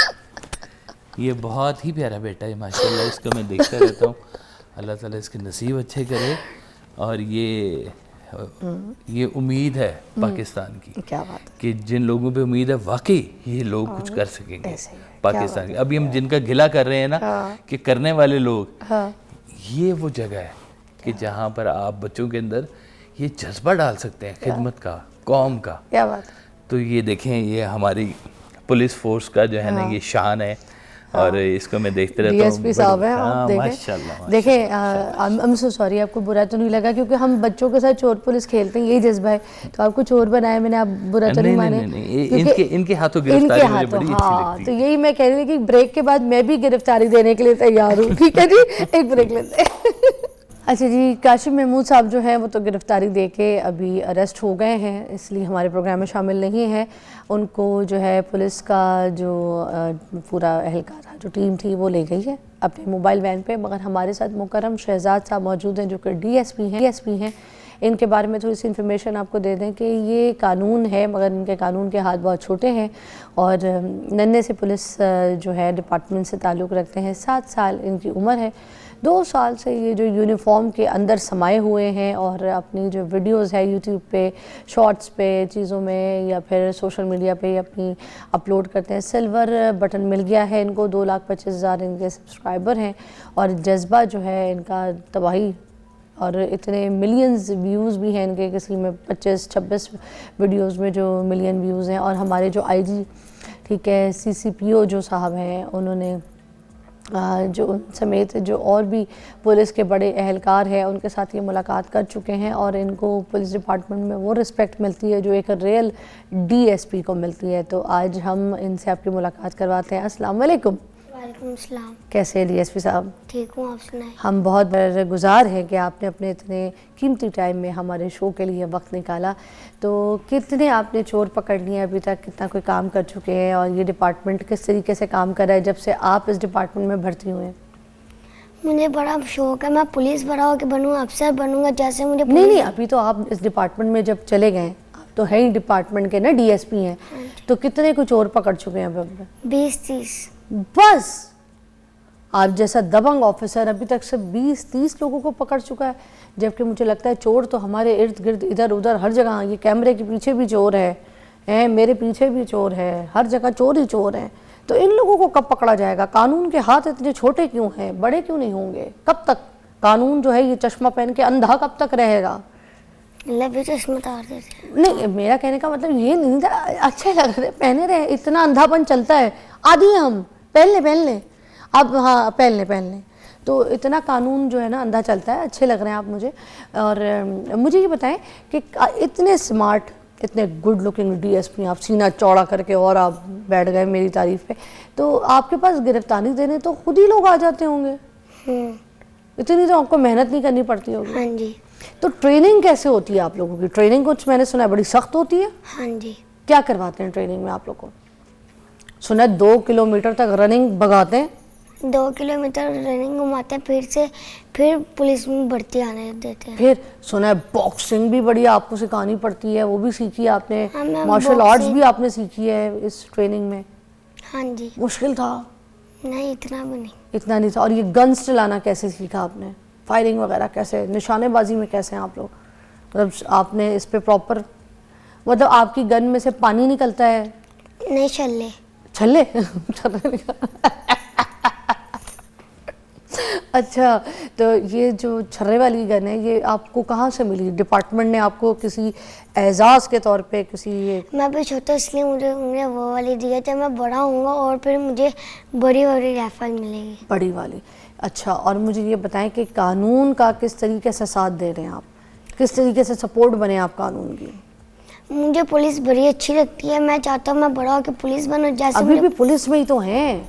یہ بہت ہی پیارا بیٹا ہے ماشاءاللہ, اس کو میں دیکھتا رہتا ہوں. اللہ تعالیٰ اس کے نصیب اچھے کرے, اور یہ امید ہے پاکستان کی, کیا بات ہے, کہ جن لوگوں پہ امید ہے واقعی یہ لوگ کچھ کر سکیں گے پاکستان کی. ابھی ہم جن کا گلہ کر رہے ہیں نا کہ کرنے والے لوگ, یہ وہ جگہ ہے کہ جہاں پر آپ بچوں کے اندر یہ جذبہ ڈال سکتے ہیں خدمت کا, قوم کا. کیا بات ہے. تو یہ دیکھیں یہ ہماری پولیس فورس کا جو ہے نا یہ شان ہے, اور اس کو میں دیکھتے رہتا ہوں. ڈی ایس پی صاحب ہیں آپ, ماشاءاللہ. دیکھیں I'm so sorry, آپ کو برا تو نہیں لگا کیونکہ ہم بچوں کے ساتھ چور پولیس کھیلتے ہیں, یہی جذبہ ہے, تو آپ کو چور بنایا میں نے, آپ برا تو نہیں مانے. ان کے ہاتھوں گرفتاری مجھے بڑی اچھی لگتی ہے. تو یہی میں کہہ رہی تھی کہ بریک کے بعد میں بھی گرفتاری دینے کے لیے تیار ہوں. ٹھیک ہے جی, ایک بریک لیتے ہیں. اچھا جی, کاشف محمود صاحب جو ہیں وہ تو گرفتاری دے کے ابھی اریسٹ ہو گئے ہیں, اس لیے ہمارے پروگرام میں شامل نہیں ہیں. ان کو جو ہے پولیس کا جو پورا اہلکار جو ٹیم تھی وہ لے گئی ہے اپنے موبائل وین پہ, مگر ہمارے ساتھ مکرم شہزاد صاحب موجود ہیں جو کہ ڈی ایس پی ہیں. ان کے بارے میں تھوڑی سی انفارمیشن آپ کو دے دیں کہ یہ قانون ہے مگر ان کے قانون کے ہاتھ بہت چھوٹے ہیں, اور ننھے سے پولیس جو ہے ڈپارٹمنٹ سے تعلق رکھتے ہیں. 7 سال ان کی عمر ہے. 2 سال سے یہ جو یونیفارم کے اندر سمائے ہوئے ہیں اور اپنی جو ویڈیوز ہے یوٹیوب پہ, شارٹس پہ, چیزوں میں یا پھر سوشل میڈیا پہ اپنی اپلوڈ کرتے ہیں. سلور بٹن مل گیا ہے ان کو, 2,25,000 ان کے سبسکرائبر ہیں, اور جذبہ جو ہے ان کا تباہی, اور اتنے ملینز ویوز بھی ہیں ان کے, کسی میں 25-26 ویڈیوز میں جو ملین ویوز ہیں. اور ہمارے جو آئی جی ٹھیک ہے CCPO جو صاحب ہیں, انہوں نے جو ان سمیت جو اور بھی پولیس کے بڑے اہلکار ہیں ان کے ساتھ یہ ملاقات کر چکے ہیں, اور ان کو پولیس ڈپارٹمنٹ میں وہ رسپیکٹ ملتی ہے جو ایک ریئل DSP کو ملتی ہے. تو آج ہم ان سے آپ کی ملاقات کرواتے ہیں. السلام علیکم. وعلیکم السلام. کیسے ہیں DSP صاحب؟ ٹھیک ہوں, آپ سنائیں. ہم بہت بڑے گزار ہیں کہ آپ نے اپنے اتنے قیمتی ٹائم میں ہمارے شو کے لیے وقت نکالا. تو کتنے آپ نے چور پکڑ لیے ابھی تک, کتنا کوئی کام کر چکے ہیں, اور یہ ڈپارٹمنٹ کس طریقے سے کام کر رہا ہے جب سے آپ اس ڈپارٹمنٹ میں بھرتی ہوئے ہیں؟ مجھے بڑا شوق ہے, میں پولیس بڑا ہو کے بنوں, افسر بنوں گا جیسے مجھے. نہیں, ابھی تو آپ اس ڈپارٹمنٹ میں جب چلے گئے, آپ تو ہیں ہی ڈپارٹمنٹ کے نا DSP ہیں, تو کتنے کو چور پکڑ چکے ہیں ابھی؟ 20-30. بس آپ جیسا دبنگ آفیسر ابھی تک سے 20-30 لوگوں کو پکڑ چکا ہے, جبکہ مجھے لگتا ہے چور تو ہمارے ارد گرد ادھر ادھر ہر جگہ, یہ کیمرے کے پیچھے بھی چور ہے, میرے پیچھے بھی چور ہے, ہر جگہ چور ہی چور ہیں. تو ان لوگوں کو کب پکڑا جائے گا؟ قانون کے ہاتھ اتنے چھوٹے کیوں ہیں, بڑے کیوں نہیں ہوں گے؟ کب تک قانون جو ہے یہ چشمہ پہن کے اندھا کب تک رہے گا؟ اللہ بھی چشمہ اتار دیتے. نہیں, میرا کہنے کا مطلب یہ نہیں تھا, اچھے لگ رہے پہنے رہے, اتنا اندھا پن چلتا ہے, عادی ہیں ہم, پہن لیں اب, ہاں پہن لیں. تو اتنا قانون جو ہے نا اندھا چلتا ہے, اچھے لگ رہے ہیں آپ مجھے. اور مجھے یہ بتائیں کہ اتنے سمارٹ, اتنے گڈ لکنگ DSP, آپ سینہ چوڑا کر کے اور آپ بیٹھ گئے میری تعریف پہ, تو آپ کے پاس گرفتاری دینے تو خود ہی لوگ آ جاتے ہوں گے, اتنی تو آپ کو محنت نہیں کرنی پڑتی ہوگی. ہاں جی. تو ٹریننگ کیسے ہوتی ہے آپ لوگوں کی؟ ٹریننگ کچھ میں نے سنا ہے بڑی سخت ہوتی ہے. ہاں جی. کیا کرواتے ہیں ٹریننگ میں آپ لوگ کو؟ سنا ہے 2 کلومیٹر تک رننگ بگاتے ہیں. 2 کلومیٹر رننگ گھماتے ہیں, پھر پولیس میں بھرتی آنے دیتے ہیں. پھر سنا ہے باکسنگ بھی بڑی آپ کو سکھانی پڑتی ہے, وہ بھی سیکھی ہے آپ نے, ہاں میم, مارشل آرٹس بھی آپ نے سیکھی ہے اس ٹریننگ میں. ہاں جی. مشکل تھا؟ نہیں, اتنا بھی نہیں. اتنا نہیں تھا. اور یہ گنز چلانا کیسے سیکھا آپ نے, فائرنگ وغیرہ کیسے, نشانے بازی میں کیسے ہیں آپ لوگ؟ مطلب آپ نے اس پہ پراپر, مطلب آپ کی گن میں سے پانی نکلتا ہے؟ نہیں, چھلے. اچھا, تو یہ جو چھرے والی گن ہے یہ آپ کو کہاں سے ملی؟ ڈپارٹمنٹ نے آپ کو کسی اعزاز کے طور پہ کسی؟ میں بھی چھوٹا اس لیے مجھے وہ والی دی تھی, میں بڑا ہوں گا اور پھر مجھے بڑی رائفل ملے گی. بڑی والی. اچھا, اور مجھے یہ بتائیں کہ قانون کا کس طریقے سے ساتھ دے رہے ہیں آپ, کس طریقے سے سپورٹ بنے آپ قانون کی؟ مجھے پولیس بڑی اچھی لگتی ہے, میں چاہتا ہوں میں بڑا ہو کے پولیس بنوں. جیسے ابھی بھی پولیس میں ہی تو ہیں,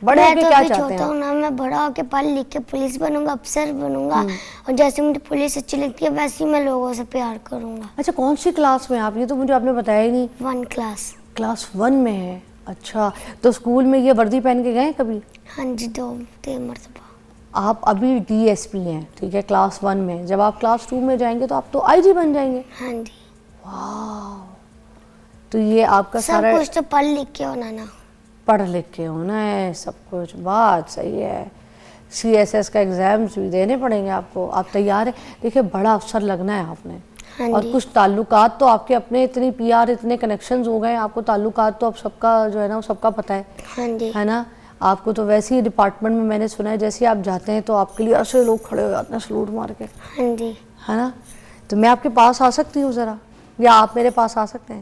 بڑے ہو کے کیا چاہتے ہیں؟ میں بڑا ہو کے پڑھ لکھ کے پولیس بنوں گا, افسر بنوں گا, اور جیسے مجھے پولیس اچھی لگتی ہے ویسے ہی میں لوگوں سے پیار کروں گا. اچھا, کون سی کلاس میں آپ؟ یہ تو مجھے آپ نے بتایا ہی نہیں. 1 کلاس. کلاس 1 میں ہے. اچھا, تو اسکول میں یہ وردی پہن کے گئے کبھی؟ ہاں جی, 2-3 مرتبہ. آپ ابھی DSP ہیں, ٹھیک ہے, کلاس 1 میں. جب آپ کلاس 2 میں جائیں گے تو آپ تو IG بن جائیں گے. ہاں جی. واو, تو یہ آپ کا سب سارا کچھ تو پڑھ لکھ کے ہونا نا. پڑھ لکھ کے ہونا ہے سب کچھ, بات صحیح ہے. CSS کا ایگزامز بھی دینے پڑیں گے آپ کو, آپ تیار ہیں؟ دیکھیں, بڑا افسر لگنا ہے آپ نے, اور کچھ تعلقات تو آپ کے اپنے, اتنی PR, اتنے کنیکشنز ہو گئے آپ کو, تعلقات تو اب سب کا جو ہے نا وہ سب کا پتہ ہے. ہاں جی. ہے نا, آپ کو تو ویسے ہی ڈپارٹمنٹ میں میں نے سنا ہے جیسے آپ جاتے ہیں تو آپ کے لیے ایسے لوگ کھڑے ہو جاتے ہیں سلوٹ مار کے. ہاں جی. ہے نا, تو میں آپ کے پاس آ سکتی ہوں ذرا؟ یا آپ میرے پاس آ سکتے ہیں؟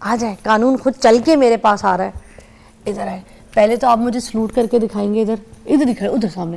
آ جائیں, قانون خود چل کے میرے پاس آ رہا ہے. ادھر آئے, پہلے تو آپ مجھے سلوٹ کر کے دکھائیں گے, ادھر دکھائیں, ادھر سامنے,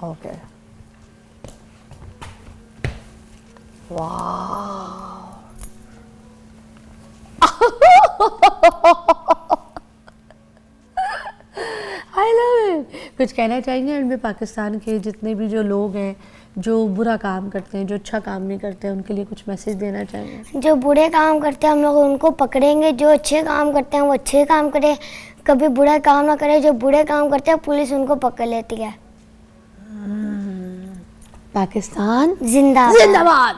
okay, wow, I love it. کچھ کہنا چاہیں گے اینڈ میں پاکستان کے جتنے بھی جو لوگ ہیں جو برا کام کرتے ہیں, جو اچھا کام نہیں کرتے ہیں, ان کے لیے کچھ میسج دینا چاہیں گے؟ جو برے کام کرتے ہیں ہم لوگ ان کو پکڑیں گے, جو اچھے کام کرتے ہیں وہ اچھے کام کریں, کبھی برا کام نہ کرے. جو برے کام کرتے ہیں پولیس ان کو پکڑ لیتی ہے. پاکستان زندہ زندہ باد.